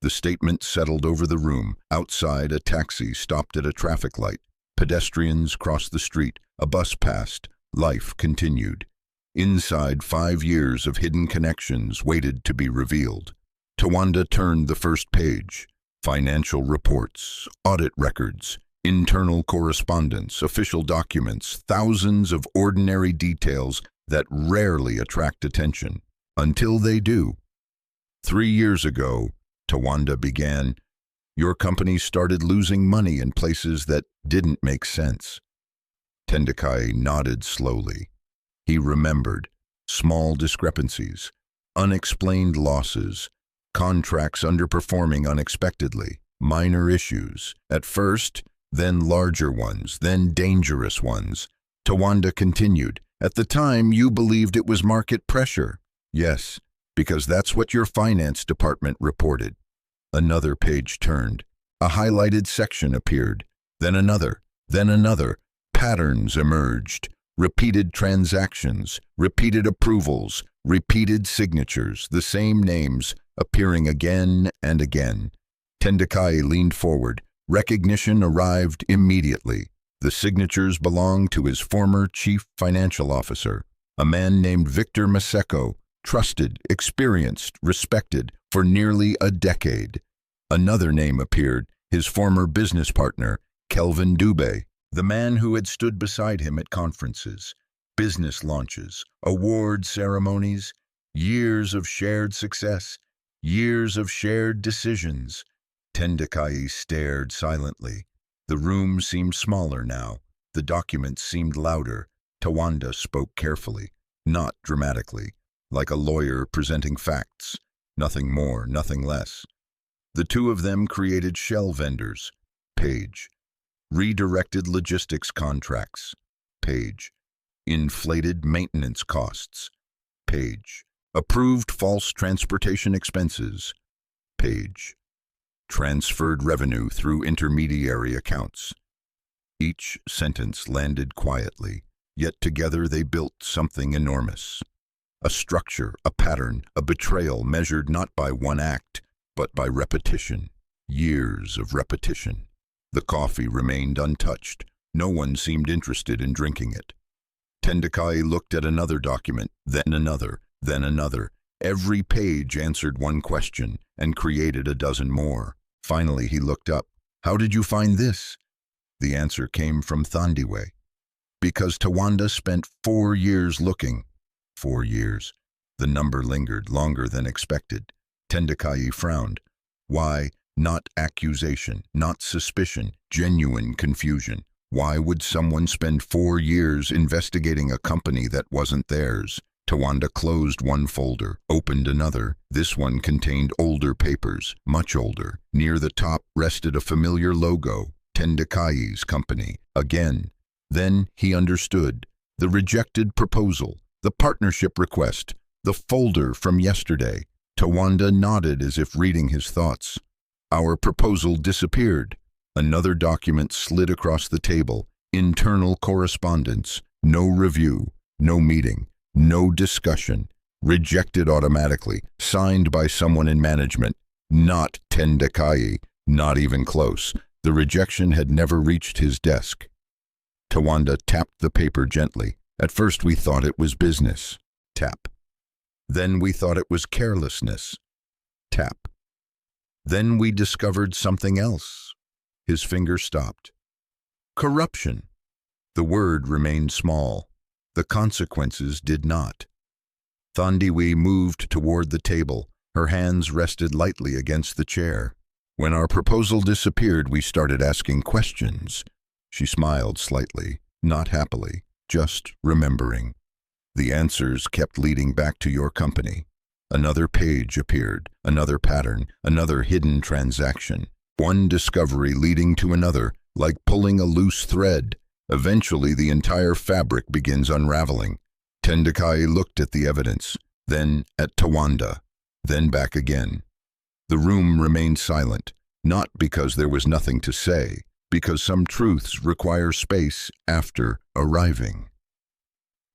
The statement settled over the room. Outside, a taxi stopped at a traffic light. Pedestrians crossed the street. A bus passed. Life continued. Inside, 5 years of hidden connections waited to be revealed. Tawanda turned the first page. Financial reports, audit records, internal correspondence, official documents, thousands of ordinary details that rarely attract attention, until they do. 3 years ago, Tawanda began, your company started losing money in places that didn't make sense. Tendekayi nodded slowly. He remembered small discrepancies, unexplained losses, contracts underperforming unexpectedly, minor issues, at first, then larger ones, then dangerous ones. Tawanda continued, at the time you believed it was market pressure. Yes, because that's what your finance department reported. Another page turned. A highlighted section appeared. Then another. Patterns emerged. Repeated transactions, repeated approvals, repeated signatures, the same names appearing again and again. Tendekayi leaned forward. Recognition arrived immediately. The signatures belonged to his former chief financial officer, a man named Victor Maseko, trusted, experienced, respected for nearly a decade. Another name appeared, his former business partner, Kelvin Dubé, the man who had stood beside him at conferences, business launches, award ceremonies, years of shared success, years of shared decisions. Tendekayi stared silently. The room seemed smaller now. The documents seemed louder. Tawanda spoke carefully, not dramatically, like a lawyer presenting facts. Nothing more, nothing less. The two of them created shell vendors. Page. Redirected logistics contracts. Page. Inflated maintenance costs. Page. Approved false transportation expenses. Page. Transferred revenue through intermediary accounts. Each sentence landed quietly, yet together they built something enormous. A structure, a pattern, a betrayal measured not by one act, but by repetition. Years of repetition. The coffee remained untouched. No one seemed interested in drinking it. Tendekayi looked at another document, then another, then another. Every page answered one question and created a dozen more. Finally, he looked up. "How did you find this?" The answer came from Tendekayi. "Because Tawanda spent 4 years looking." 4 years. The number lingered longer than expected. Tendekayi frowned. Why? Not accusation, not suspicion, genuine confusion. Why would someone spend 4 years investigating a company that wasn't theirs? Tawanda closed one folder, opened another. This one contained older papers, much older. Near the top rested a familiar logo, Tendekayi's company. Again. Then he understood. The rejected proposal, the partnership request, the folder from yesterday. Tawanda nodded as if reading his thoughts. Our proposal disappeared. Another document slid across the table. Internal correspondence. No review. No meeting. No discussion. Rejected automatically. Signed by someone in management. Not Tendekayi. Not even close. The rejection had never reached his desk. Tawanda tapped the paper gently. At first we thought it was business. Tap. Then we thought it was carelessness. Tap. Then we discovered something else. His finger stopped. Corruption. The word remained small. The consequences did not. Tendekayi moved toward the table. Her hands rested lightly against the chair. When our proposal disappeared, we started asking questions. She smiled slightly, not happily, just remembering. The answers kept leading back to your company. Another page appeared, another pattern, another hidden transaction. One discovery leading to another, like pulling a loose thread. Eventually, the entire fabric begins unraveling. Tendekayi looked at the evidence, then at Tawanda, then back again. The room remained silent, not because there was nothing to say, because some truths require space after arriving.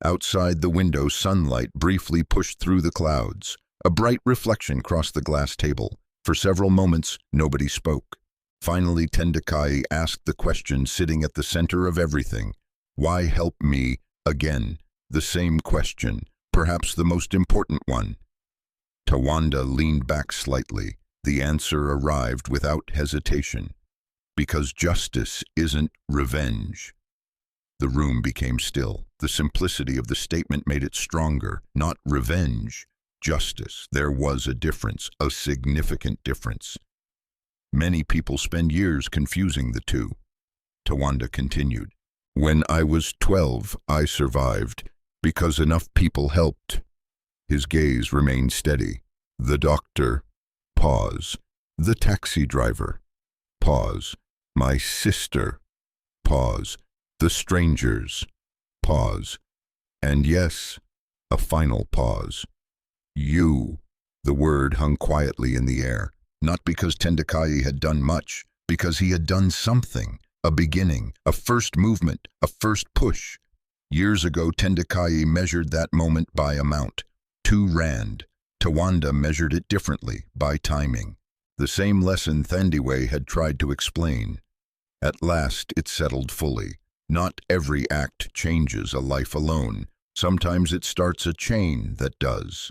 Outside the window, sunlight briefly pushed through the clouds. A bright reflection crossed the glass table. For several moments, nobody spoke. Finally, Tendekayi asked the question sitting at the center of everything. Why help me again? The same question, perhaps the most important one. Tawanda leaned back slightly. The answer arrived without hesitation. Because justice isn't revenge. The room became still. The simplicity of the statement made it stronger. Not revenge, justice. There was a difference, a significant difference. Many people spend years confusing the two. Tawanda continued. When I was 12, I survived because enough people helped. His gaze remained steady. The doctor. Pause. The taxi driver. Pause. My sister. Pause. The strangers. Pause. And yes, a final pause. You. The word hung quietly in the air, not because Tendekayi had done much, because he had done something, a beginning, a first movement, a first push. Years ago, Tendekayi measured that moment by amount. 2 rand. Tawanda measured it differently, by timing. The same lesson Tendekayi had tried to explain. At last, it settled fully. Not every act changes a life alone. Sometimes it starts a chain that does.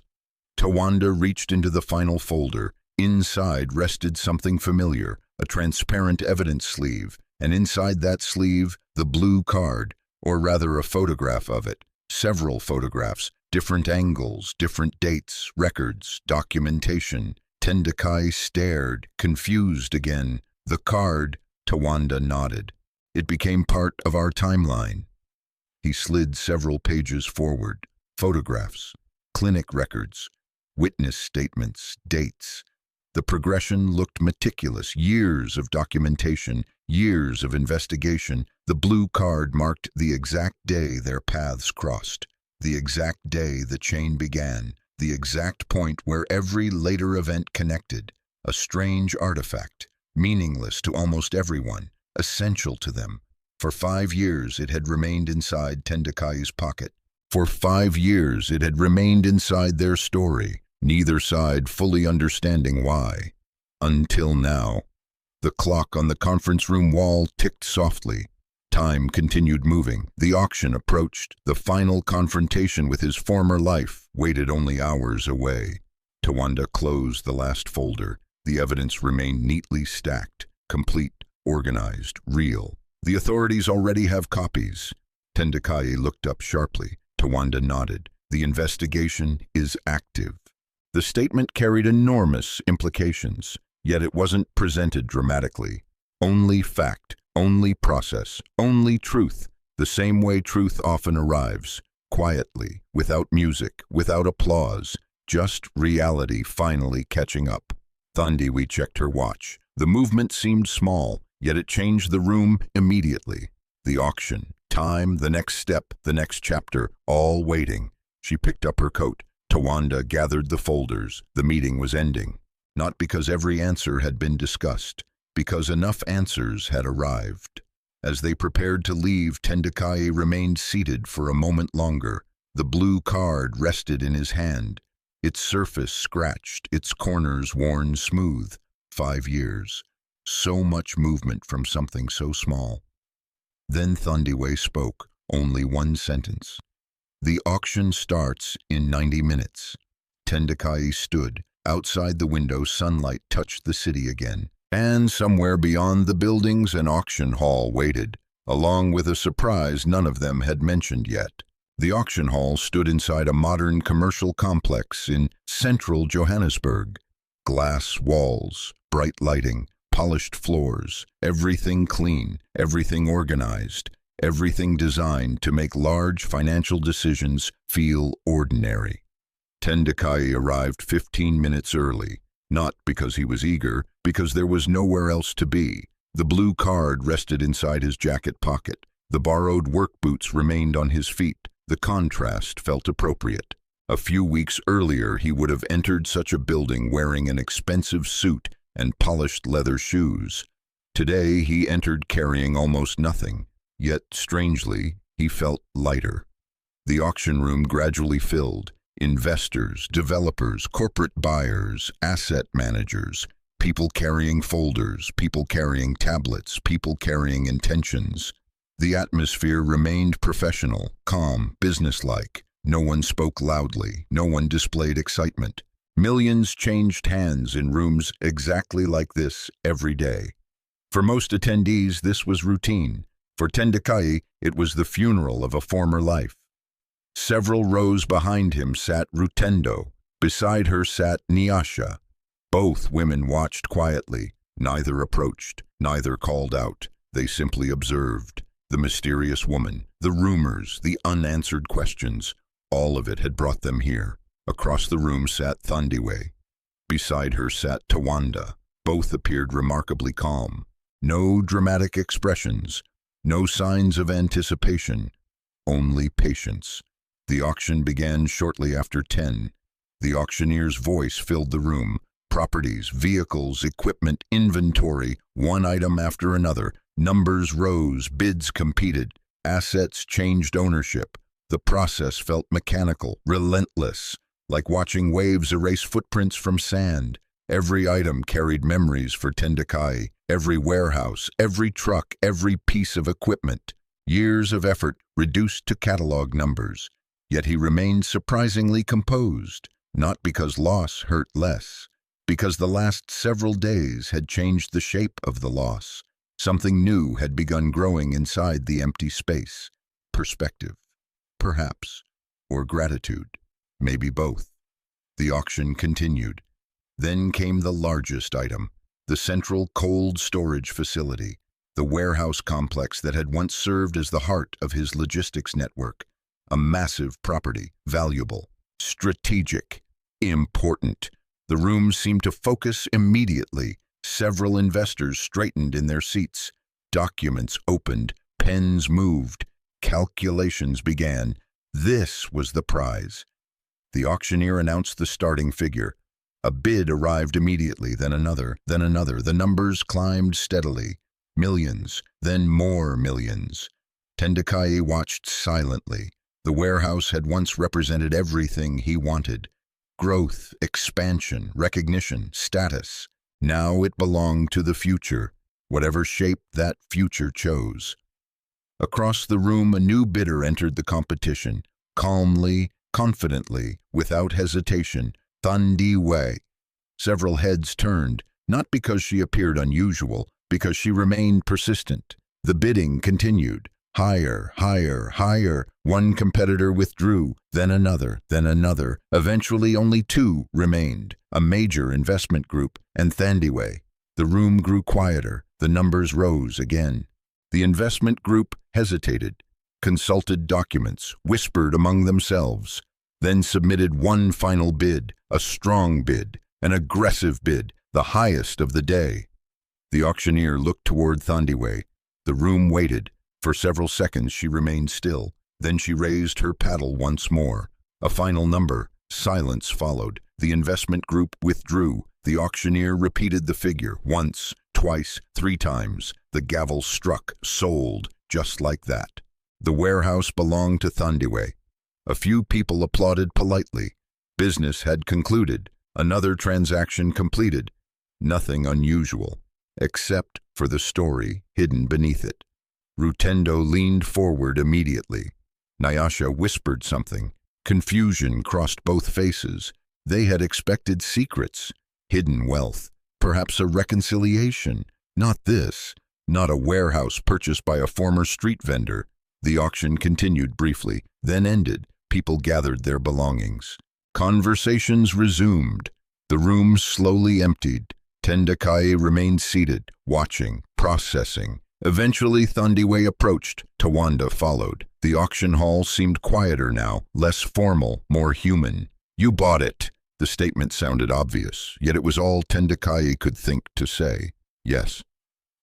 Tawanda reached into the final folder. Inside rested something familiar, a transparent evidence sleeve, and inside that sleeve, the blue card, or rather a photograph of it. Several photographs, different angles, different dates, records, documentation. Tendekayi stared, confused again. The card, Tawanda nodded. It became part of our timeline. He slid several pages forward. Photographs, clinic records, witness statements, dates. The progression looked meticulous, years of documentation, years of investigation. The blue card marked the exact day their paths crossed, the exact day the chain began, the exact point where every later event connected. A strange artifact, meaningless to almost everyone, essential to them. For 5 years it had remained inside Tendekayi's pocket. For 5 years it had remained inside their story, neither side fully understanding why. Until now. The clock on the conference room wall ticked softly. Time continued moving. The auction approached. The final confrontation with his former life waited only hours away. Tawanda closed the last folder. The evidence remained neatly stacked, complete, organized, real. The authorities already have copies. Tendekayi looked up sharply. Tawanda nodded. The investigation is active. The statement carried enormous implications, yet it wasn't presented dramatically. Only fact, only process, only truth, the same way truth often arrives, quietly, without music, without applause, just reality finally catching up. Thandiwe checked her watch. The movement seemed small, yet it changed the room immediately. The auction, time, the next step, the next chapter, all waiting. She picked up her coat. Tawanda gathered the folders. The meeting was ending. Not because every answer had been discussed, because enough answers had arrived. As they prepared to leave, Tendekayi remained seated for a moment longer. The blue card rested in his hand, its surface scratched, its corners worn smooth. 5 years. So much movement from something so small. Then Thandiwe spoke, only one sentence. The auction starts in 90 minutes. Tendekayi stood. Outside the window, sunlight touched the city again. And somewhere beyond the buildings, an auction hall waited, along with a surprise none of them had mentioned yet. The auction hall stood inside a modern commercial complex in central Johannesburg. Glass walls, bright lighting, polished floors, everything clean, everything organized, everything designed to make large financial decisions feel ordinary. Tendekayi arrived 15 minutes early, not because he was eager, because there was nowhere else to be. The blue card rested inside his jacket pocket. The borrowed work boots remained on his feet. The contrast felt appropriate. A few weeks earlier, he would have entered such a building wearing an expensive suit and polished leather shoes. Today, he entered carrying almost nothing. Yet, strangely, he felt lighter. The auction room gradually filled. Investors, developers, corporate buyers, asset managers, people carrying folders, people carrying tablets, people carrying intentions. The atmosphere remained professional, calm, businesslike. No one spoke loudly, no one displayed excitement. Millions changed hands in rooms exactly like this every day. For most attendees, this was routine. For Tendekayi, it was the funeral of a former life. Several rows behind him sat Rutendo. Beside her sat Nyasha. Both women watched quietly. Neither approached, neither called out. They simply observed. The mysterious woman, the rumors, the unanswered questions, all of it had brought them here. Across the room sat Thandiwe. Beside her sat Tawanda. Both appeared remarkably calm. No dramatic expressions, no signs of anticipation, only patience. The auction began shortly after 10. The auctioneer's voice filled the room. Properties, vehicles, equipment, inventory, one item after another. Numbers rose, bids competed, assets changed ownership. The process felt mechanical, relentless, like watching waves erase footprints from sand. Every item carried memories for Tendekayi. Every warehouse, every truck, every piece of equipment. Years of effort reduced to catalog numbers. Yet he remained surprisingly composed, not because loss hurt less, because the last several days had changed the shape of the loss. Something new had begun growing inside the empty space. Perspective, perhaps, or gratitude, maybe both. The auction continued. Then came the largest item, the central cold storage facility, the warehouse complex that had once served as the heart of his logistics network. A massive property, valuable, strategic. Important. The room seemed to focus immediately. Several investors straightened in their seats. Documents opened, pens moved, calculations began. This was the prize. The auctioneer announced the starting figure. A bid arrived immediately, then another, then another. The numbers climbed steadily. Millions, then more millions. Tendekayi watched silently. The warehouse had once represented everything he wanted. Growth, expansion, recognition, status. Now it belonged to the future, whatever shape that future chose. Across the room, a new bidder entered the competition. Calmly, confidently, without hesitation, Tendekayi. Several heads turned, not because she appeared unusual, because she remained persistent. The bidding continued. Higher, higher, higher. One competitor withdrew, then another, then another. Eventually only two remained, a major investment group and Tendekayi. The room grew quieter. The numbers rose again. The investment group hesitated, consulted documents, whispered among themselves, then submitted one final bid, a strong bid, an aggressive bid, the highest of the day. The auctioneer looked toward Tendekayi. The room waited. For several seconds she remained still. Then she raised her paddle once more. A final number. Silence followed. The investment group withdrew. The auctioneer repeated the figure. Once, twice, 3 times. The gavel struck. Sold. Just like that. The warehouse belonged to Tendekayi. A few people applauded politely. Business had concluded. Another transaction completed. Nothing unusual, except for the story hidden beneath it. Rutendo leaned forward immediately. Nyasha whispered something. Confusion crossed both faces. They had expected secrets, hidden wealth, perhaps a reconciliation. Not this, not a warehouse purchased by a former street vendor. The auction continued briefly, then ended. People gathered their belongings. Conversations resumed. The room slowly emptied. Tendekayi remained seated, watching, processing. Eventually, Tendekayi approached. Tawanda followed. The auction hall seemed quieter now, less formal, more human. You bought it. The statement sounded obvious, yet it was all Tendekayi could think to say. Yes.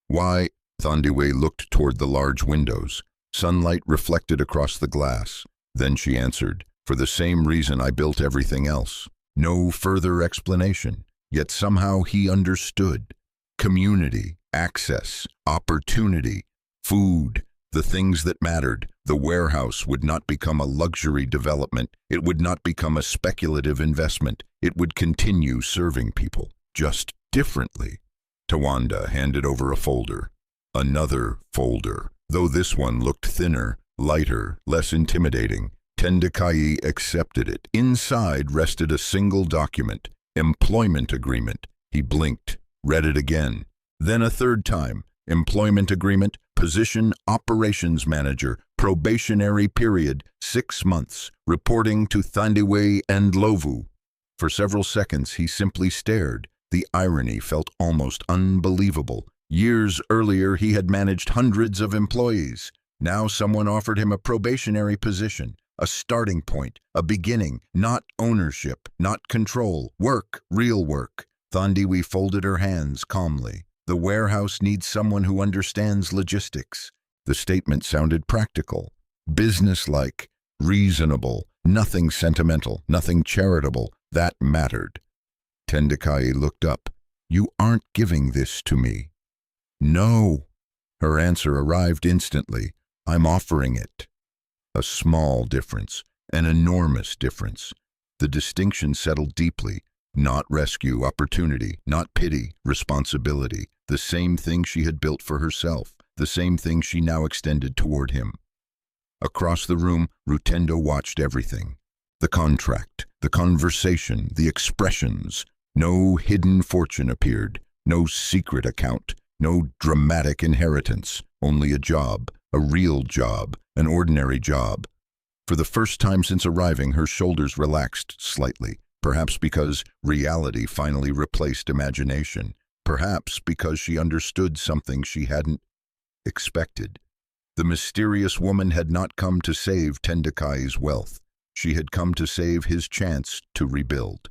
Why? Tendekayi looked toward the large windows. Sunlight reflected across the glass. Then she answered, for the same reason I built everything else. No further explanation. Yet somehow he understood. Community, access, opportunity, food, the things that mattered. The warehouse would not become a luxury development. It would not become a speculative investment. It would continue serving people, just differently. Tawanda handed over a folder. Another folder, though this one looked thinner, lighter, less intimidating. Tendekayi accepted it. Inside rested a single document, employment agreement. He blinked, read it again. Then a third time, employment agreement, position operations manager, probationary period, 6 months, reporting to Tendekayi and Lovu. For several seconds he simply stared. The irony felt almost unbelievable. Years earlier he had managed hundreds of employees. Now someone offered him a probationary position, a starting point, a beginning, not ownership, not control, work, real work. Tendekayi folded her hands calmly. The warehouse needs someone who understands logistics. The statement sounded practical, businesslike, reasonable, nothing sentimental, nothing charitable. That mattered. Tendekayi looked up. You aren't giving this to me. No. Her answer arrived instantly. I'm offering it. A small difference, an enormous difference. The distinction settled deeply. Not rescue, opportunity, not pity, responsibility. The same thing she had built for herself, the same thing she now extended toward him. Across the room, Rutendo watched everything. The contract, the conversation, the expressions. No hidden fortune appeared, no secret account, no dramatic inheritance, only a job, a real job, an ordinary job. For the first time since arriving, her shoulders relaxed slightly, perhaps because reality finally replaced imagination, perhaps because she understood something she hadn't expected. The mysterious woman had not come to save Tendekayi's wealth. She had come to save his chance to rebuild.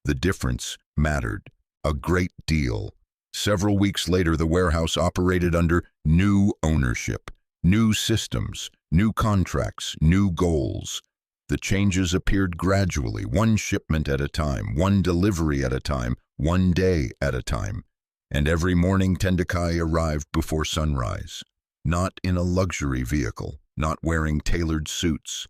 The difference mattered a great deal. Several weeks later, the warehouse operated under new ownership, new systems, new contracts, new goals. The changes appeared gradually, one shipment at a time, one delivery at a time, one day at a time. And every morning Tendekayi arrived before sunrise, not in a luxury vehicle, not wearing tailored suits.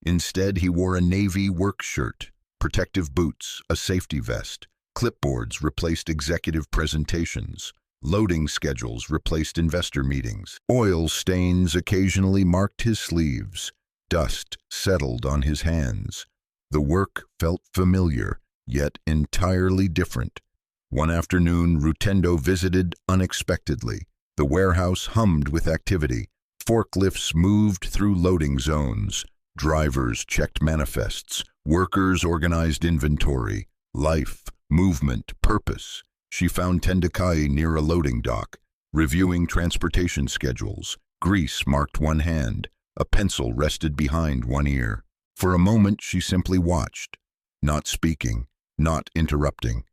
Instead, he wore a navy work shirt, protective boots, a safety vest. Clipboards replaced executive presentations. Loading schedules replaced investor meetings. Oil stains occasionally marked his sleeves. Dust settled on his hands. The work felt familiar, yet entirely different. One afternoon, Rutendo visited unexpectedly. The warehouse hummed with activity. Forklifts moved through loading zones. Drivers checked manifests. Workers organized inventory. Life, movement, purpose. She found Tendekayi near a loading dock, reviewing transportation schedules. Grease marked one hand. A pencil rested behind one ear. For a moment, she simply watched, not speaking, not interrupting,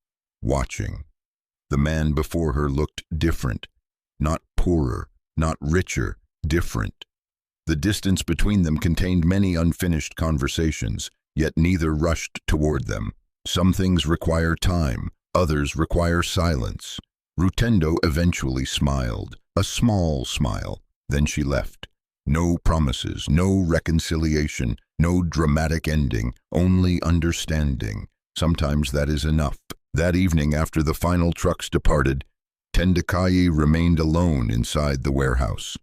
watching. The man before her looked different, not poorer, not richer, different. The distance between them contained many unfinished conversations, yet neither rushed toward them. Some things require time, others require silence. Rutendo eventually smiled, a small smile. Then she left. No promises, no reconciliation, no dramatic ending, only understanding. Sometimes that is enough. That evening, after the final trucks departed, Tendekayi remained alone inside the warehouse.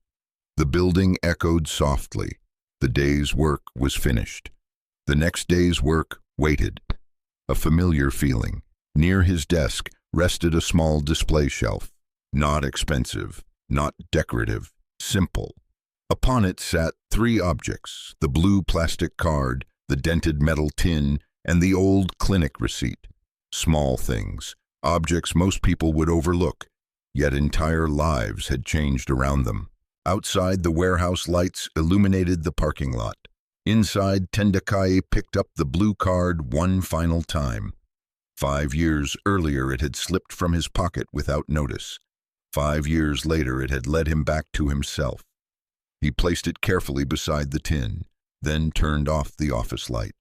The building echoed softly. The day's work was finished. The next day's work waited. A familiar feeling. Near his desk rested a small display shelf. Not expensive, not decorative, simple. Upon it sat three objects: the blue plastic card, the dented metal tin, and the old clinic receipt. Small things, objects most people would overlook, yet entire lives had changed around them. Outside, the warehouse lights illuminated the parking lot. Inside, Tendekayi picked up the blue card one final time. 5 years earlier, it had slipped from his pocket without notice. 5 years later, it had led him back to himself. He placed it carefully beside the tin, then turned off the office light.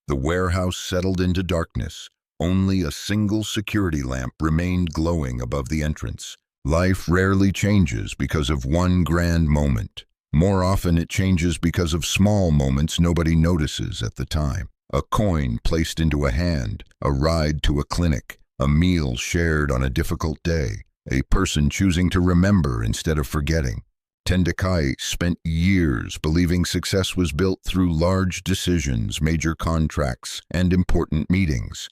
The warehouse settled into darkness. Only a single security lamp remained glowing above the entrance. Life rarely changes because of one grand moment. More often it changes because of small moments nobody notices at the time. A coin placed into a hand, a ride to a clinic, a meal shared on a difficult day, a person choosing to remember instead of forgetting. Tendekayi spent years believing success was built through large decisions, major contracts, and important meetings.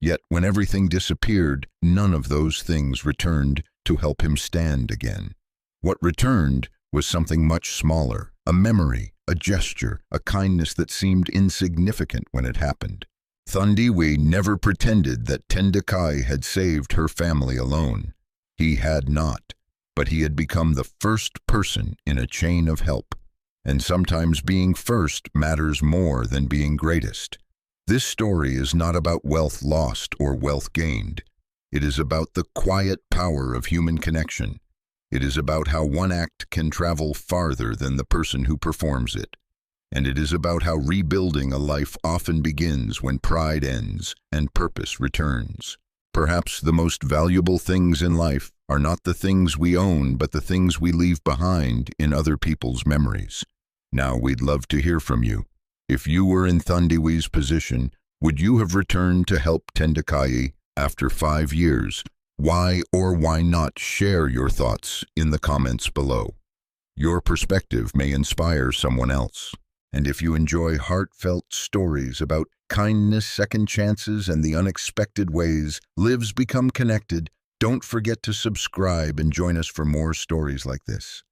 Yet when everything disappeared, none of those things returned to help him stand again. What returned was something much smaller, a memory, a gesture, a kindness that seemed insignificant when it happened. Tendekayi never pretended that Tendekayi had saved her family alone. He had not. But he had become the first person in a chain of help. And sometimes being first matters more than being greatest. This story is not about wealth lost or wealth gained. It is about the quiet power of human connection. It is about how one act can travel farther than the person who performs it. And it is about how rebuilding a life often begins when pride ends and purpose returns. Perhaps the most valuable things in life are not the things we own, but the things we leave behind in other people's memories. Now, we'd love to hear from you. If you were in Tendekayi's position, would you have returned to help Tendekayi after 5 years? Why or why not share your thoughts in the comments below? Your perspective may inspire someone else. And if you enjoy heartfelt stories about kindness, second chances, and the unexpected ways lives become connected, don't forget to subscribe and join us for more stories like this.